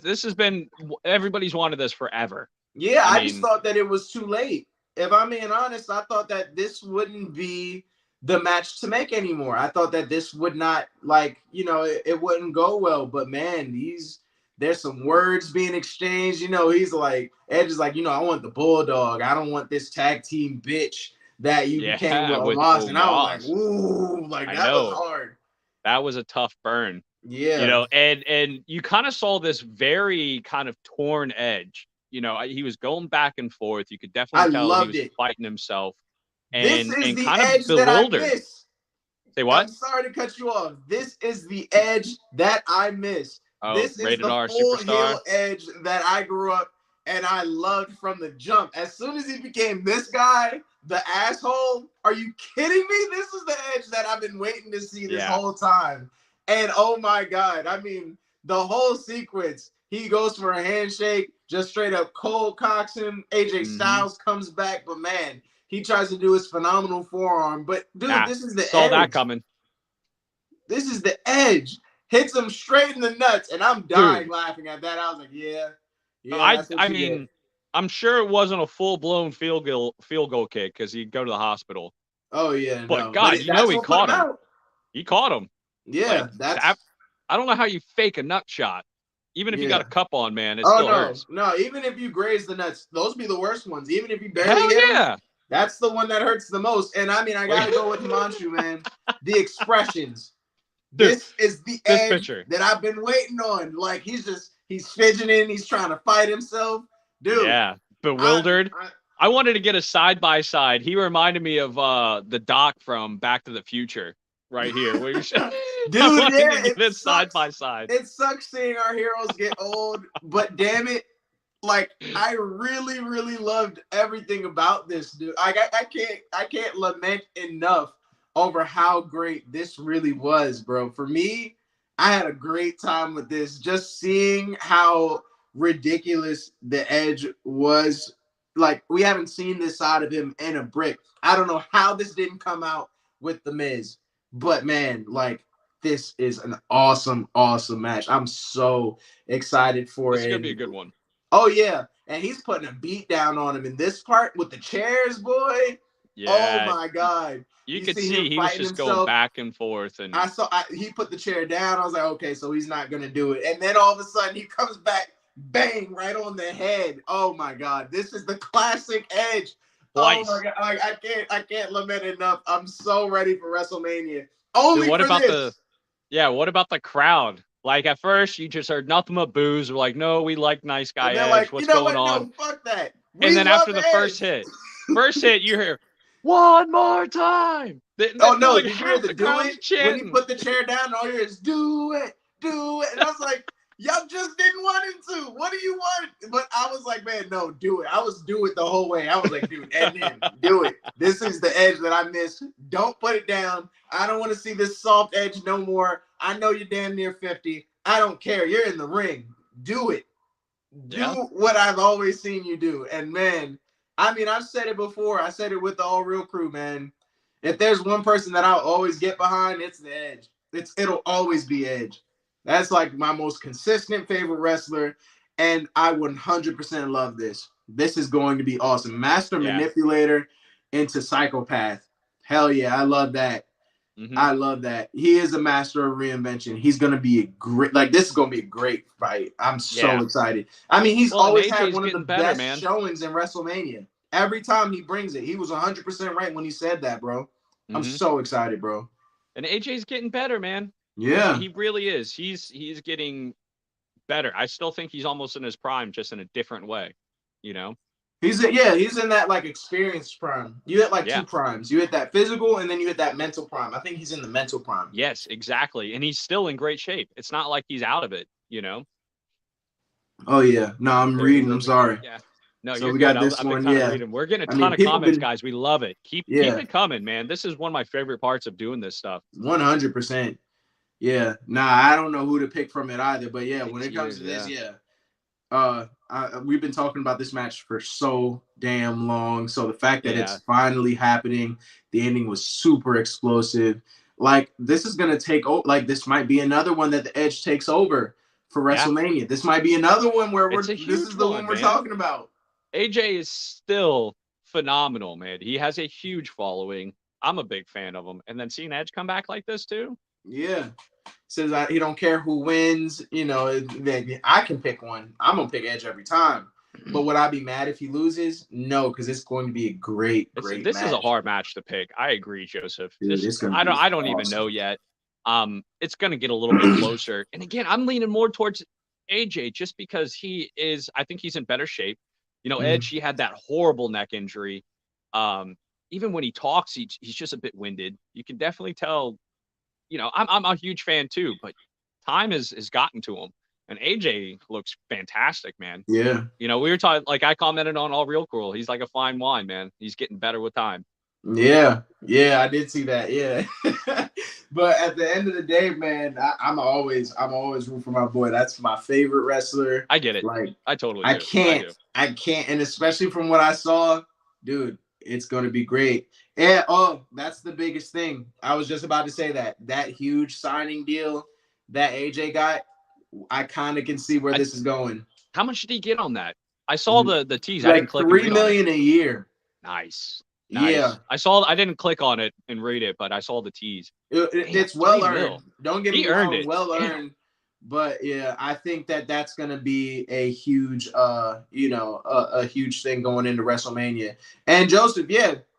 This has been, everybody's wanted this forever. Yeah, I just thought that it was too late. If I'm being honest, I thought that this wouldn't be the match to make anymore. I thought that this would not, it wouldn't go well. But man, there's some words being exchanged. You know, he's like, Edge is like, I want the Bulldog. I don't want this tag team bitch that you became with Omas. And I was like, ooh, that was hard. That was a tough burn. Yeah. And you kind of saw this very kind of torn Edge. He was going back and forth. You could definitely tell he was fighting himself. And kind of bewildered. Say what? I'm sorry to cut you off. This is the Edge that I miss. Oh, this is rated the R full superstar heel Edge that I grew up and I loved from the jump. As soon as he became this guy, the asshole, are you kidding me? This is the Edge that I've been waiting to see this whole time. And oh my God, I mean, the whole sequence, he goes for a handshake, just straight up cold cocks him. AJ Styles comes back, but man, he tries to do his phenomenal forearm. But dude, this is the Edge. Saw that coming. This is the Edge. Hits him straight in the nuts, and I'm dying laughing at that. I was like, yeah. I mean, I'm sure it wasn't a full-blown field goal kick because he'd go to the hospital. Oh yeah, but God, he caught him. He caught him. Yeah, I don't know how you fake a nut shot. Even if you got a cup on, man, it still hurts. No, even if you graze the nuts, those be the worst ones. Even if you barely hit him, that's the one that hurts the most. And I mean, I gotta go with Manchu, man. The expressions. Dude, this is the Edge that I've been waiting on. Like he's fidgeting, he's trying to fight himself. Dude. Yeah, bewildered. I wanted to get a side-by-side. He reminded me of the Doc from Back to the Future right here. Where it's side by side. It sucks seeing our heroes get old, but damn it, like I really, really loved everything about this, dude. I can't lament enough over how great this really was, bro. For me, I had a great time with this. Just seeing how ridiculous the Edge was. Like, we haven't seen this side of him in a brick. I don't know how this didn't come out with The Miz. But, man, like, this is an awesome, awesome match. I'm so excited for This is it. going to be a good one. Oh, yeah. And he's putting a beat down on him in this part with the chairs, boy. Yeah. Oh, my God. You could see he was just going back and forth. And he put the chair down. I was like, okay, so he's not going to do it. And then all of a sudden he comes back, bang, right on the head. Oh, my God. This is the classic Edge. Twice. Oh, my God. Like, I can't lament enough. I'm so ready for WrestleMania. Only Dude, what for about this. what about the crowd? Like, at first, you just heard nothing but boos. We're like, no, we like nice guy Edge. Like, what's going on? No, fuck that. And then after the first hit, you hear, one more time. Oh, no, did you hear the do it? When he put the chair down, all you hear is, do it. And I was like, y'all just didn't want him to. What do you want? But I was like, man, no, do it. I was do it the whole way. I was like, dude, Ed, do it. This is the Edge that I miss. Don't put it down. I don't want to see this soft Edge no more. I know you're damn near 50. I don't care. You're in the ring. Do it. Do what I've always seen you do. And, man, I mean, I've said it before. I said it with the All Real crew, man. If there's one person that I'll always get behind, it's the Edge. It'll always be Edge. That's like my most consistent favorite wrestler, and I 100% love this. This is going to be awesome. Master manipulator into psychopath. Hell yeah, I love that. Mm-hmm. I love that. He is a master of reinvention. He's going to be a great, like, this is going to be a great fight. I'm so excited. I mean, he's always had one of the best showings in WrestleMania. Every time he brings it, he was 100% right when he said that, bro. Mm-hmm. I'm so excited, bro. And AJ's getting better, man. Yeah. He really is. He's getting better. I still think he's almost in his prime, just in a different way, you know? He's in that, like, experience prime. You hit, like, two primes. You hit that physical, and then you hit that mental prime. I think he's in the mental prime. Yes, exactly. And he's still in great shape. It's not like he's out of it, you know? Oh, yeah. No, I'm reading. I'm sorry. Yeah. No, so we got this one, We're getting a ton of comments, guys. We love it. Keep it coming, man. This is one of my favorite parts of doing this stuff. 100%. Yeah. Nah, I don't know who to pick from it either. But, yeah, when it comes to this, we've been talking about this match for so damn long. So the fact that it's finally happening, the ending was super explosive. Like, this is going to take over. Like, this might be another one that the Edge takes over for WrestleMania. Yeah. This might be another one where this is the one we're talking about. AJ is still phenomenal, man. He has a huge following. I'm a big fan of him. And then seeing Edge come back like this too. Yeah. Says he don't care who wins. You know, I can pick one. I'm going to pick Edge every time. But would I be mad if he loses? No, because it's going to be a great match. This is a hard match to pick. I agree, Joseph. Dude, I don't even know yet. It's going to get a little bit closer. And again, I'm leaning more towards AJ just because I think he's in better shape. You know, Edge, he had that horrible neck injury. Even when he talks, he's just a bit winded. You can definitely tell, you know, I'm a huge fan too, but time has gotten to him. And AJ looks fantastic, man. Yeah. You know, we were talking, like I commented on All Real Cool. He's like a fine wine, man. He's getting better with time. Yeah. Yeah, I did see that. Yeah. But at the end of the day, man, I'm always rooting for my boy. That's my favorite wrestler. I get it. Like, I totally I can't. And especially from what I saw, dude, it's going to be great. And that's the biggest thing. I was just about to say that huge signing deal that AJ got, I kind of can see where this is going. How much did he get on that? I saw the tease. Like, I didn't click. $3 million a year. Nice. Yeah. I didn't click on it and read it, but I saw the tease. It's well earned. Don't get me wrong, well Damn. earned. But yeah, I think that's gonna be a huge, a huge thing going into WrestleMania. And Joseph,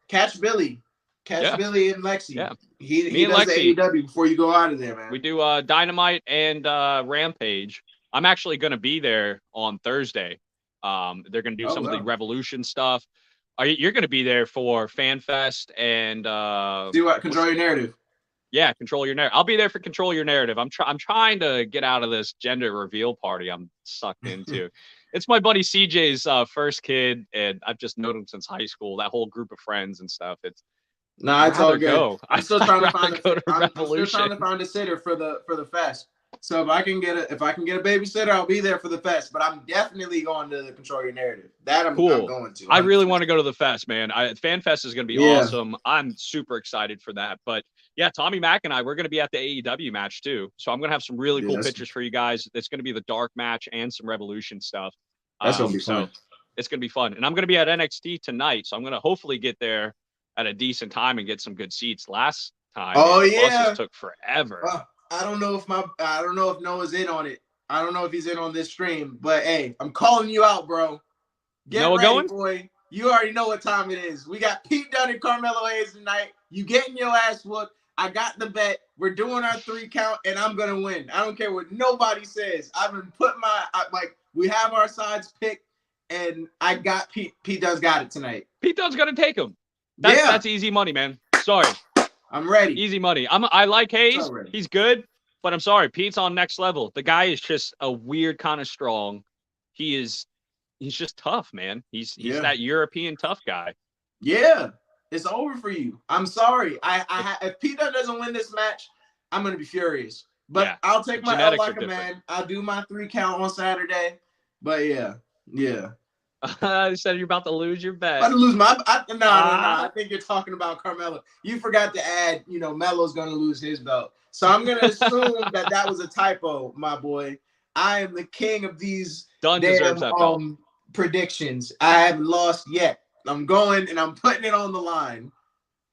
catch Billy and Lexi. Yeah, he does Lexi, the AEW before you go out of there, man. We do Dynamite and Rampage. I'm actually gonna be there on Thursday. They're gonna do some of the Revolution stuff. You're gonna be there for Fan Fest and do what? Control Your Narrative. Yeah, Control Your Narrative. I'll be there for Control Your Narrative. I'm trying to get out of this gender reveal party I'm sucked into. It's my buddy CJ's first kid, and I've just known him since high school. That whole group of friends and stuff. It's Nah, it's all good. I'm still trying to find I'm still trying to find a sitter for the fest. So if I can get a babysitter, I'll be there for the fest. But I'm definitely going to Control Your Narrative. That I'm going to. 100%. I really want to go to the fest, man. Fan Fest is going to be awesome. I'm super excited for that. But yeah, Tommy Mac and we're going to be at the AEW match too. So I'm going to have some really cool pictures for you guys. It's going to be the dark match and some Revolution stuff. That's going to be fun. So it's going to be fun. And I'm going to be at NXT tonight. So I'm going to hopefully get there at a decent time and get some good seats. Last time, buses took forever. I don't know if Noah's in on it. I don't know if he's in on this stream, but hey, I'm calling you out, bro. Get Noah ready, going? boy. You already know what time it is. We got Pete Dunne and Carmelo Hayes tonight. You getting your ass whooped. I got the bet. We're doing our 3 count, and I'm gonna win. I don't care what nobody says. I've been putting we have our sides picked, and I got Pete. Pete Dunne's got it tonight. Pete Dunne's gonna take him. That's easy money, man. Sorry. I'm ready. Easy money. I like Hayes. He's good, but I'm sorry. Pete's on next level. The guy is just a weird kind of strong. He's just tough, man. He's that European tough guy. Yeah. It's over for you. I'm sorry. If Pete Dunne doesn't win this match, I'm gonna be furious. But I'll take my L like a man. I'll do my 3 count on Saturday. But yeah. You said you're about to lose your bet. I'm about to lose my. No. I think you're talking about Carmelo. You forgot to add. Melo's gonna lose his belt. So I'm gonna assume that was a typo, my boy. I am the king of these Dunne deserves that belt. Predictions. I haven't lost yet. I'm going and I'm putting it on the line.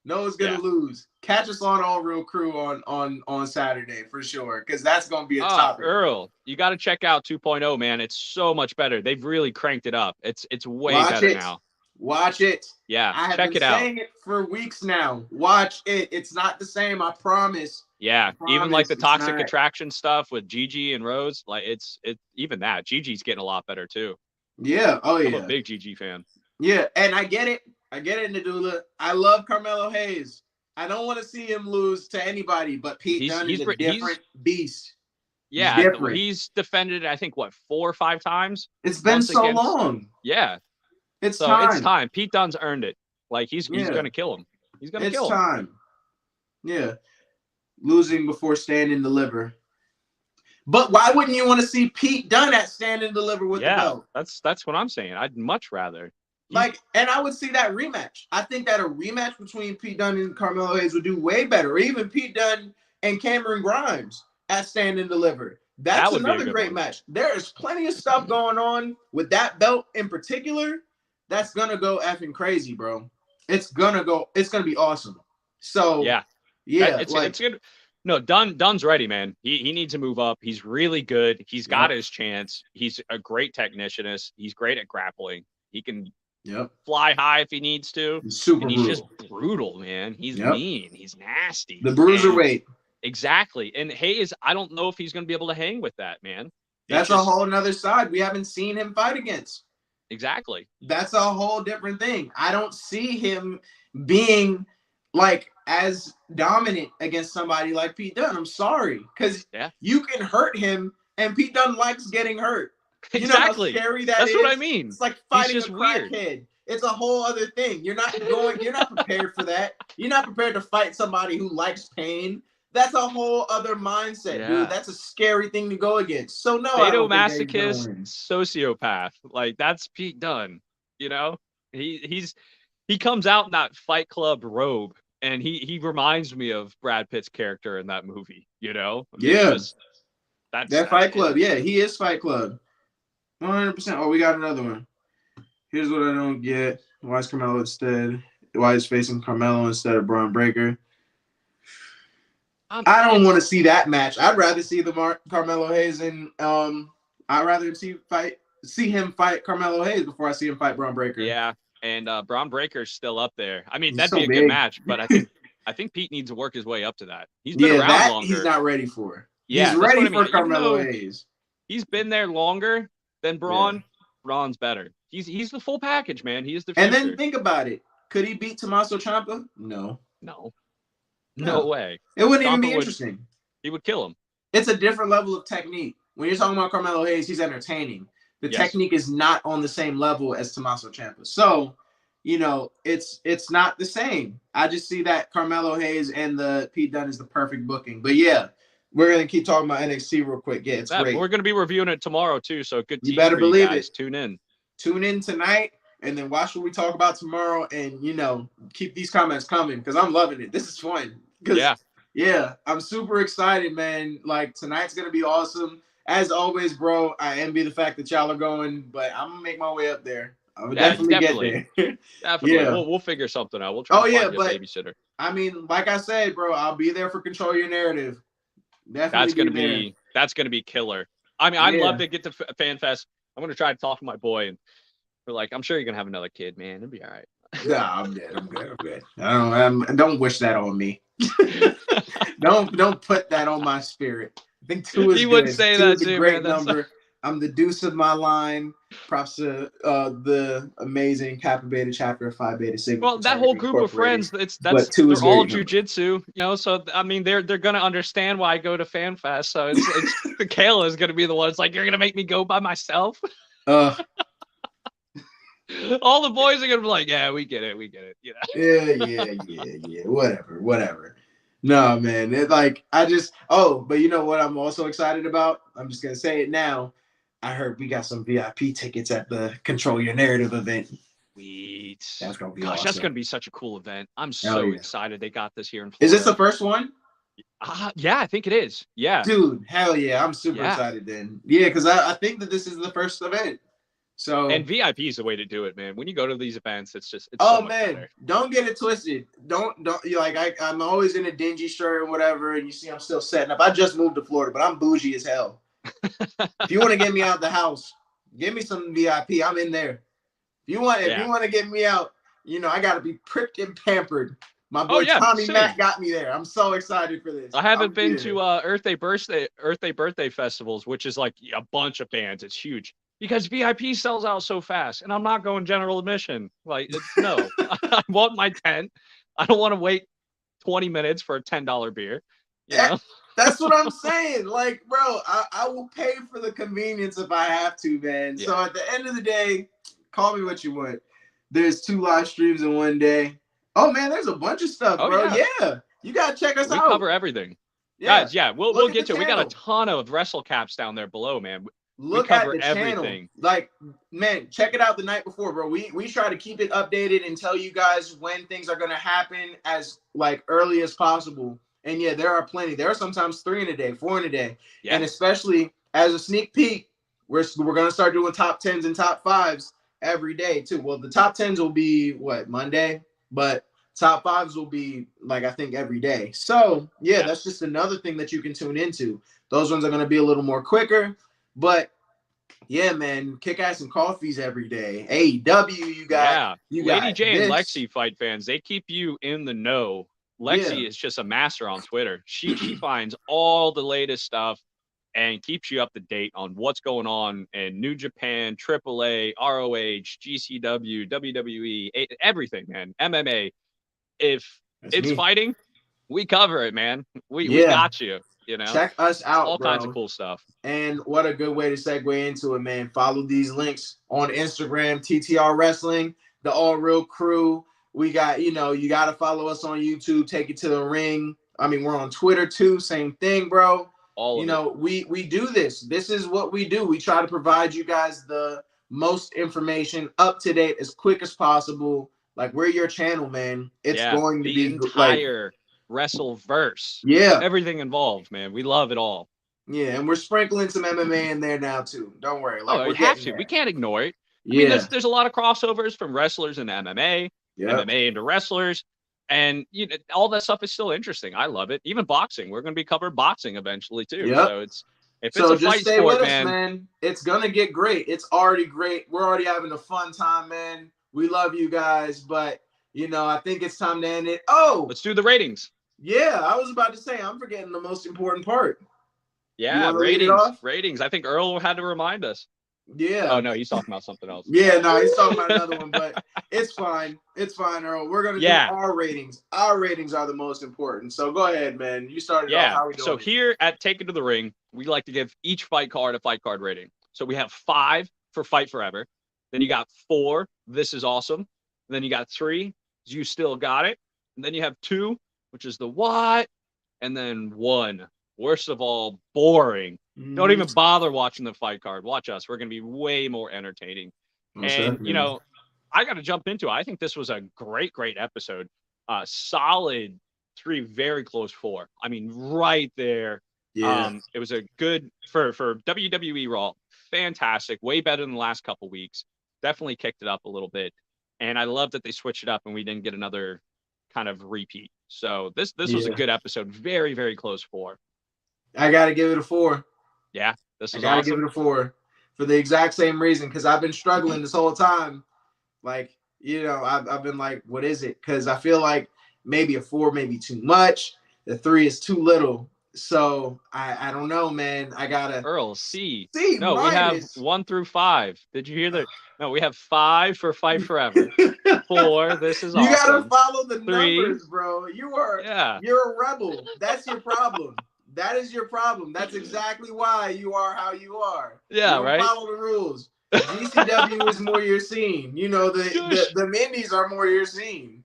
Noah's gonna lose. Catch us on All Real Crew on Saturday for sure, because that's gonna be a topic. Earl, you got to check out 2.0, man. It's so much better. They've really cranked it up. It's way better now. Watch it. Yeah, I have been saying it for weeks now. Watch it. It's not the same. I promise. Yeah, even like the Toxic Attraction stuff with Gigi and Rose, like it's even that Gigi's getting a lot better too. Yeah. Oh yeah. I'm a big Gigi fan. Yeah, and I get it, Nadula. I love Carmelo Hayes. I don't want to see him lose to anybody, but Pete Dunne is a different beast. Yeah, he's defended, I think, 4 or 5 times? It's been so long. Yeah. It's time. It's time. Pete Dunne's earned it. Like, he's going to kill him. He's going to kill him. It's time. Yeah. Losing before Stand and Deliver. But why wouldn't you want to see Pete Dunne at Stand and Deliver with the belt? That's what I'm saying. I'd much rather. And I would see that rematch. I think that a rematch between Pete Dunne and Carmelo Hayes would do way better. Or even Pete Dunne and Cameron Grimes at Stand and Deliver. That's another great match. There is plenty of stuff going on with that belt in particular. That's gonna go effing crazy, bro. It's gonna be awesome. So yeah, it's good. No, Dunn's ready, man. He needs to move up. He's really good. He's got his chance. He's a great technicianist. He's great at grappling. He can fly high if he needs to. He's super brutal. He's just brutal, man. He's mean. He's nasty. The bruiserweight. Exactly. And Hayes, I don't know if he's going to be able to hang with that, man. That's a whole nother side we haven't seen him fight against. Exactly. That's a whole different thing. I don't see him being like as dominant against somebody like Pete Dunne. I'm sorry. Because you can hurt him, and Pete Dunne likes getting hurt. Exactly. You know how scary That's is? what I mean. It's like fighting a crackhead. It's a whole other thing. You're not prepared for that. You're not prepared to fight somebody who likes pain. That's a whole other mindset, dude. That's a scary thing to go against. So no, sadomasochist, sociopath. Like that's Pete Dunne. You know, he comes out in that Fight Club robe, and he reminds me of Brad Pitt's character in that movie. You know, that Fight Club. Yeah, he is Fight Club. 100%. Oh, we got another one. Here's what I don't get. Why is Carmelo instead? Why is facing Carmelo instead of Braun Breaker? I don't want to see that match. I'd rather see the Carmelo Hayes and I'd rather see him fight Carmelo Hayes before I see him fight Braun Breaker. Yeah, and Braun Breaker's still up there. I mean, that'd be a good match, but I think Pete needs to work his way up to that. He's been around longer. He's not ready for. Yeah, he's ready for Carmelo Hayes. He's been there longer than Braun. Yeah. Braun's better. He's the full package, man. He is the future. And then think about it. Could he beat Tommaso Ciampa? No way. It wouldn't even be interesting. He would kill him. It's a different level of technique. When you're talking about Carmelo Hayes, he's entertaining. The technique is not on the same level as Tommaso Ciampa. So, you know, it's not the same. I just see that Carmelo Hayes and the Pete Dunne is the perfect booking. But yeah, we're gonna keep talking about NXT real quick. Yeah, it's great. We're gonna be reviewing it tomorrow too, so good You tease better for you believe guys. it. Tune in. Tune in tonight and then watch what we talk about tomorrow, and you know, keep these comments coming because I'm loving it. This is fun. Yeah, I'm super excited, man. Like tonight's gonna be awesome. As always, bro, I envy the fact that y'all are going, but I'm gonna make my way up there. I'm gonna definitely get there. Definitely. Yeah. We'll figure something out. We'll try to find you a babysitter. I mean, like I said, bro, I'll be there for Control Your Narrative. Definitely that's gonna be killer. I mean, I'd love to get to Fan Fest. I'm gonna try to talk to my boy, and we're like, I'm sure you're gonna have another kid, man. It'll be all right. Nah, I'm good. Don't wish that on me. don't put that on my spirit. I think 2 is he good. would say 2 that is a too, great man. number. I'm the deuce of my line. Props to the amazing Kappa Beta chapter of Phi Beta Sigma. Well, that whole group of friends, they're all jujitsu, you know. So I mean, they're gonna understand why I go to Fan Fest. So it's the Kayla is gonna be the one. It's like you're gonna make me go by myself. All the boys are gonna be like, yeah, we get it, you know. Yeah. Whatever. No, man. It's like but you know what I'm also excited about? I'm just gonna say it now. I heard we got some VIP tickets at the Control Your Narrative event. Sweet. That's gonna be awesome. That's gonna be such a cool event. I'm so excited they got this here in Florida. Is this the first one? Yeah, I think it is. Yeah. Dude, hell yeah. I'm super excited then. Yeah, because I think that this is the first event. So and VIP is the way to do it, man. When you go to these events, it's so man, don't get it twisted. Don't you like I'm always in a dingy shirt and whatever, and you see I'm still setting up. I just moved to Florida, but I'm bougie as hell. If you want to get me out the house, give me some VIP. I'm in there. If you want to get me out, you know I gotta be pricked and pampered. My boy Tommy Matt got me there. I'm so excited for this. I haven't been to Earth Day birthday festivals, which is like a bunch of bands. It's huge. Because VIP sells out so fast, and I'm not going general admission. Like, no, I want my tent. I don't want to wait 20 minutes for a $10 beer. You know? That's what I'm saying. Like, bro, I will pay for the convenience if I have to, man. Yeah. So at the end of the day, call me what you want. There's 2 live streams in one day. Oh man, there's a bunch of stuff, bro. Yeah. You gotta check us out. We cover everything. Guys, we'll get to it. We got a ton of WrestleCaps down there below, man. Look at the channel. Like, man, check it out the night before, bro. We try to keep it updated and tell you guys when things are gonna happen as like early as possible. And yeah, there are plenty. There are sometimes 3 in a day, 4 in a day. Yeah. And especially as a sneak peek, we're gonna start doing top 10s and top 5s every day too. Well, the top 10s will be Monday, but top 5s will be like I think every day. So yeah, that's just another thing that you can tune into. Those ones are gonna be a little more quicker. But yeah, man, kick ass and coffees every day. AEW, you got Lady J and Lexi fight fans. They keep you in the know. Lexi is just a master on Twitter. She finds all the latest stuff and keeps you up to date on what's going on in New Japan, AAA, ROH, GCW, WWE, everything, man. MMA. If it's fighting, we cover it, man. We got you. You know, check us out, all kinds of cool stuff. And what a good way to segue into it, man. Follow these links on Instagram, TTR Wrestling, the All Real Crew. We got, you got to follow us on YouTube, Take It to the Ring. I mean, we're on Twitter too, same thing, bro. We do this. This is what we do. We try to provide you guys the most information up to date as quick as possible. Like, we're your channel, man. It's going to be entire wrestleverse. Everything involved, man. We love it all. Yeah, and we're sprinkling some MMA in there now too. Don't worry. We have to. We can't ignore it. I mean, there's a lot of crossovers from wrestlers into MMA, MMA into wrestlers, and all that stuff is still interesting. I love it. Even boxing. We're going to be covering boxing eventually too. So if it's a fight stay sport, with us, man. It's gonna get great. It's already great. We're already having a fun time, man. We love you guys, but I think it's time to end it. Oh, let's do the ratings. Yeah, I was about to say, I'm forgetting the most important part. Yeah, ratings. I think Earl had to remind us. Yeah. Oh, no, he's talking about something else. Yeah, no, he's talking about another one, but it's fine. It's fine, Earl. We're going to do our ratings. Our ratings are the most important. So go ahead, man. You started off. How we doing? So here at Take It to the Ring, we like to give each fight card a fight card rating. So we have 5 for Fight Forever. Then you got 4, This Is Awesome. then you got 3, you still got it. And then you have 2, which is the what? And then 1, worst of all, boring. Don't even bother watching the fight card. Watch us. We're going to be way more entertaining. And, you know, I got to jump into it. I think this was a great, great episode. Solid 3, very close 4. I mean, right there. Yeah. It was a good, for WWE Raw, fantastic. Way better than the last couple weeks. Definitely kicked it up a little bit. And I love that they switched it up and we didn't get another kind of repeat. So this was a good episode. Very, very close 4. I got to give it a 4. Yeah, this is I gotta awesome. give it a 4 for the exact same reason, because I've been struggling this whole time. Like, you know, I've been like, what is it? Because I feel like maybe a 4 may be too much. The 3 is too little. So I don't know, man. I gotta Earl C. No, we have 1 through 5. Did you hear that? No, we have 5 for Fight Forever. 4. This is awesome. You gotta follow the 3. numbers, bro. You're a rebel. That's your problem. That is your problem. That's exactly why you are how you are. Yeah, you right. Follow the rules. GCW is more your scene. You know, the Indies are more your scene.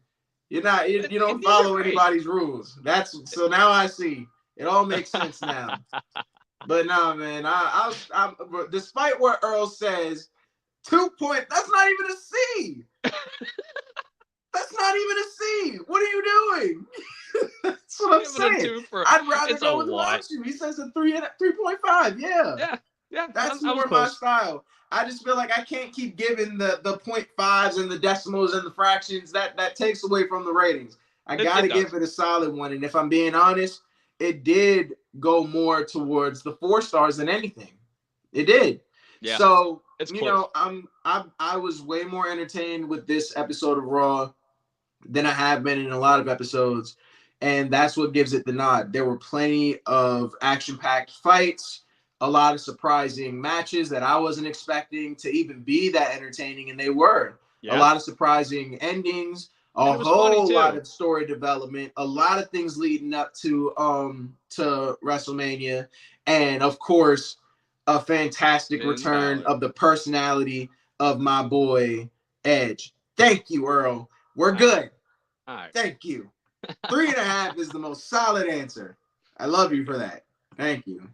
You don't follow anybody's rules. So now I see. It all makes sense now. But no, man. I despite what Earl says, 2 point. That's not even a C. That's not even a C. What are you doing? That's what I'm saying. I'd rather go with Watchu. He says a 3.5. Yeah. Yeah. That's more my style. I just feel like I can't keep giving the 0.5s and the decimals and the fractions. That takes away from the ratings. I gotta give it a solid 1. And if I'm being honest, it did go more towards the 4 stars than anything. It did. Yeah. So I was way more entertained with this episode of Raw than I have been in a lot of episodes. And that's what gives it the nod. There were plenty of action-packed fights, a lot of surprising matches that I wasn't expecting to even be that entertaining, and they were. Yeah. A lot of surprising endings, a whole lot of story development, a lot of things leading up to WrestleMania, and of course, a fantastic return of the personality of my boy Edge. Thank you, Earl. We're good. All right. Thank you. 3.5 is the most solid answer. I love you for that. Thank you.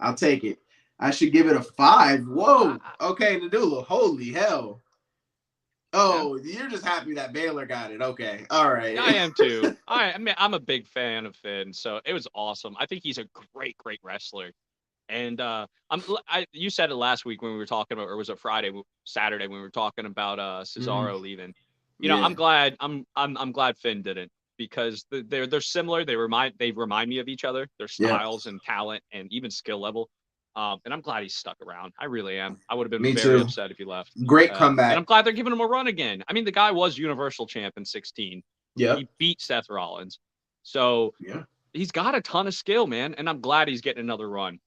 I'll take it. I should give it a 5. Whoa. Okay, Nadula. Holy hell. Oh, you're just happy that Balor got it. Okay. All right. I am too. I mean, I'm a big fan of Finn, so it was awesome. I think he's a great, great wrestler. And you said it last week when we were talking about, or was it Saturday when we were talking about Cesaro leaving. You know, I'm glad Finn didn't, because they're similar. They remind me of each other, their styles and talent and even skill level. And I'm glad he stuck around. I really am. I would have been very upset if he left. Great comeback. And I'm glad they're giving him a run again. I mean, the guy was Universal Champ in 16. Yeah. He beat Seth Rollins. So he's got a ton of skill, man. And I'm glad he's getting another run.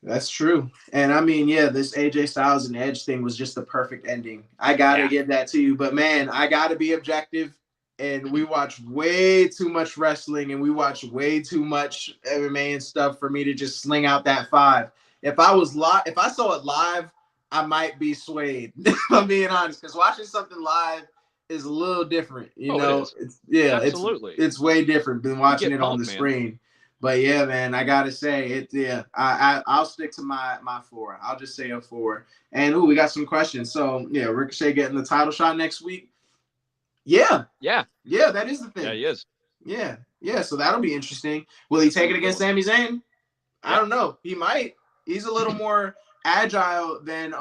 That's true. And I mean, this AJ Styles and Edge thing was just the perfect ending. I got to give that to you. But man, I got to be objective. And we watch way too much wrestling and we watch way too much MMA and stuff for me to just sling out that 5. If I saw it live, I might be swayed. If I'm being honest, because watching something live is a little different. You know, absolutely. It's way different than watching it on the screen. But yeah, man, I gotta say it. Yeah, I'll stick to my 4. I'll just say a 4. And we got some questions. So yeah, Ricochet getting the title shot next week. Yeah, that is the thing. Yeah, he is. Yeah. So that'll be interesting. Will he take it against Sami Zayn? I don't know. He might. He's a little more agile than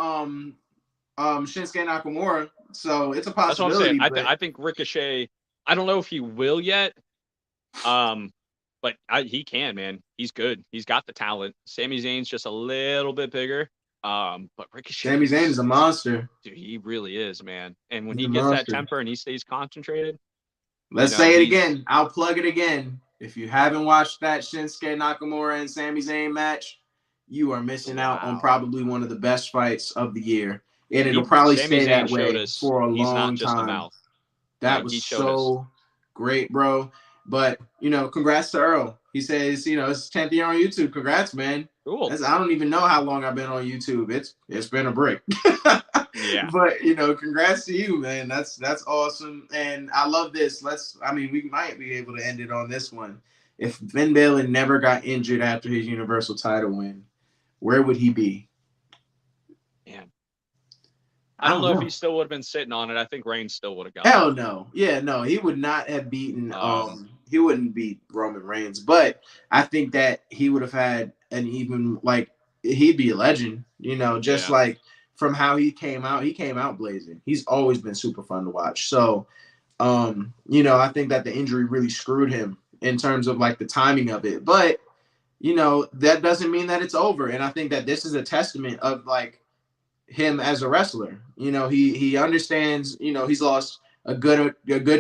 Shinsuke Nakamura, so it's a possibility. That's what I'm saying. I think Ricochet. I don't know if he will yet. But he can, man. He's good. He's got the talent. Sami Zayn's just a little bit bigger. But Ricochet. Sami Zayn is a monster. Dude, he really is, man. And when he gets that temper and he stays concentrated. Let's say it again. I'll plug it again. If you haven't watched that Shinsuke Nakamura and Sami Zayn match, you are missing out on probably one of the best fights of the year. And it'll probably stay that way for a long time. That was so great, bro. But, congrats to Earl. He says, it's his 10th year on YouTube. Congrats, man. Cool. I don't even know how long I've been on YouTube. It's been a break. Yeah. But you know, congrats to you, man. That's awesome, and I love this. We might be able to end it on this one. If Finn Balor never got injured after his Universal title win, where would he be? Man, I I don't don't know if know. he still would have been sitting on it. I think Reigns still would have got Hell it. no. Yeah, no, he would not have beaten. Um, He wouldn't beat Roman Reigns, but I think that he would have had an even like he'd be a legend. You know, just yeah. like from how he came out blazing. He's always been super fun to watch. So, you know, I think that the injury really screwed him in terms of like the timing of it, but you know that doesn't mean that it's over. And I think that this is a testament of like him as a wrestler. You know, he understands, you know, he's lost a good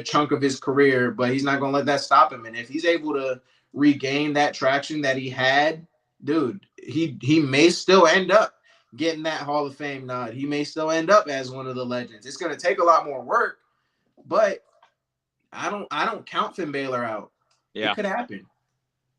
chunk of his career, but he's not gonna let that stop him. And if he's able to regain that traction that he had, dude, he may still end up getting that Hall of Fame nod. He may still end up as one of the legends. It's gonna take a lot more work, but I don't count Finn Balor out. It Yeah. could happen.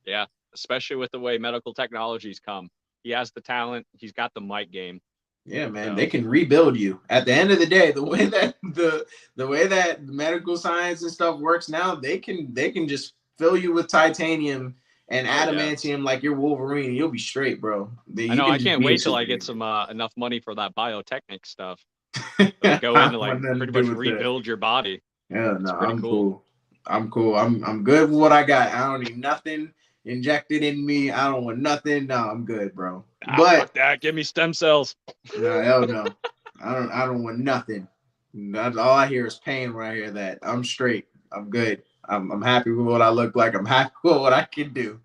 Yeah. Especially with the way medical technology's come. He has the talent. He's got the mic game. Yeah, man, So, they can rebuild you. At the end of the day, the way that the way that medical science and stuff works now, they can just fill you with titanium and oh yeah. adamantium like you're Wolverine, and you'll be straight, bro. I You know. can I just can't be a wait till I get superhero. some enough money for that biotechnic stuff. They go I in and like want nothing to pretty do much with that. rebuild your body. Yeah, no, It's pretty I'm cool. cool. I'm cool. I'm good with what I got. I don't need nothing injected in me. I don't want nothing. No, I'm good, bro. Ah, But fuck that. Give me stem cells. no, hell no. I don't want nothing. That's all I hear is pain when I hear that. I'm straight. I'm good. I'm happy with what I look like. I'm happy with what I can do.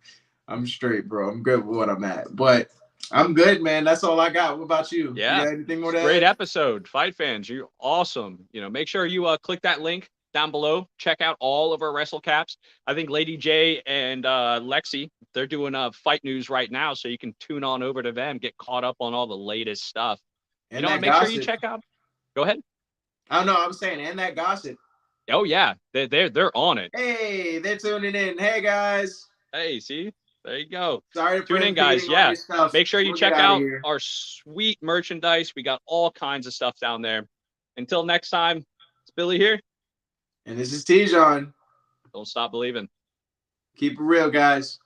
I'm straight, bro. I'm good with what I'm at. But I'm good, man. That's all I got. What about you? You Yeah. got anything more It's a to great add? episode. Fight fans, you're awesome. You know, make sure you click that link down below. Check out all of our WrestleCaps. I think Lady J and Lexi, they're doing fight news right now, so you can tune on over to them, get caught up on all the latest stuff. You And know, that and make sure you gossip. check out. Go ahead. I don't know. I was saying, and that gossip. Oh yeah, they're on it. Hey, they're tuning in. Hey, guys. Hey, see, there you go. Sorry Tune for in, guys. impeding on Yeah, your stuff. make sure you We'll get check out of out here. our sweet merchandise. We got all kinds of stuff down there. Until next time, it's Billy here. And this is Tijon. Don't stop believing. Keep it real, guys.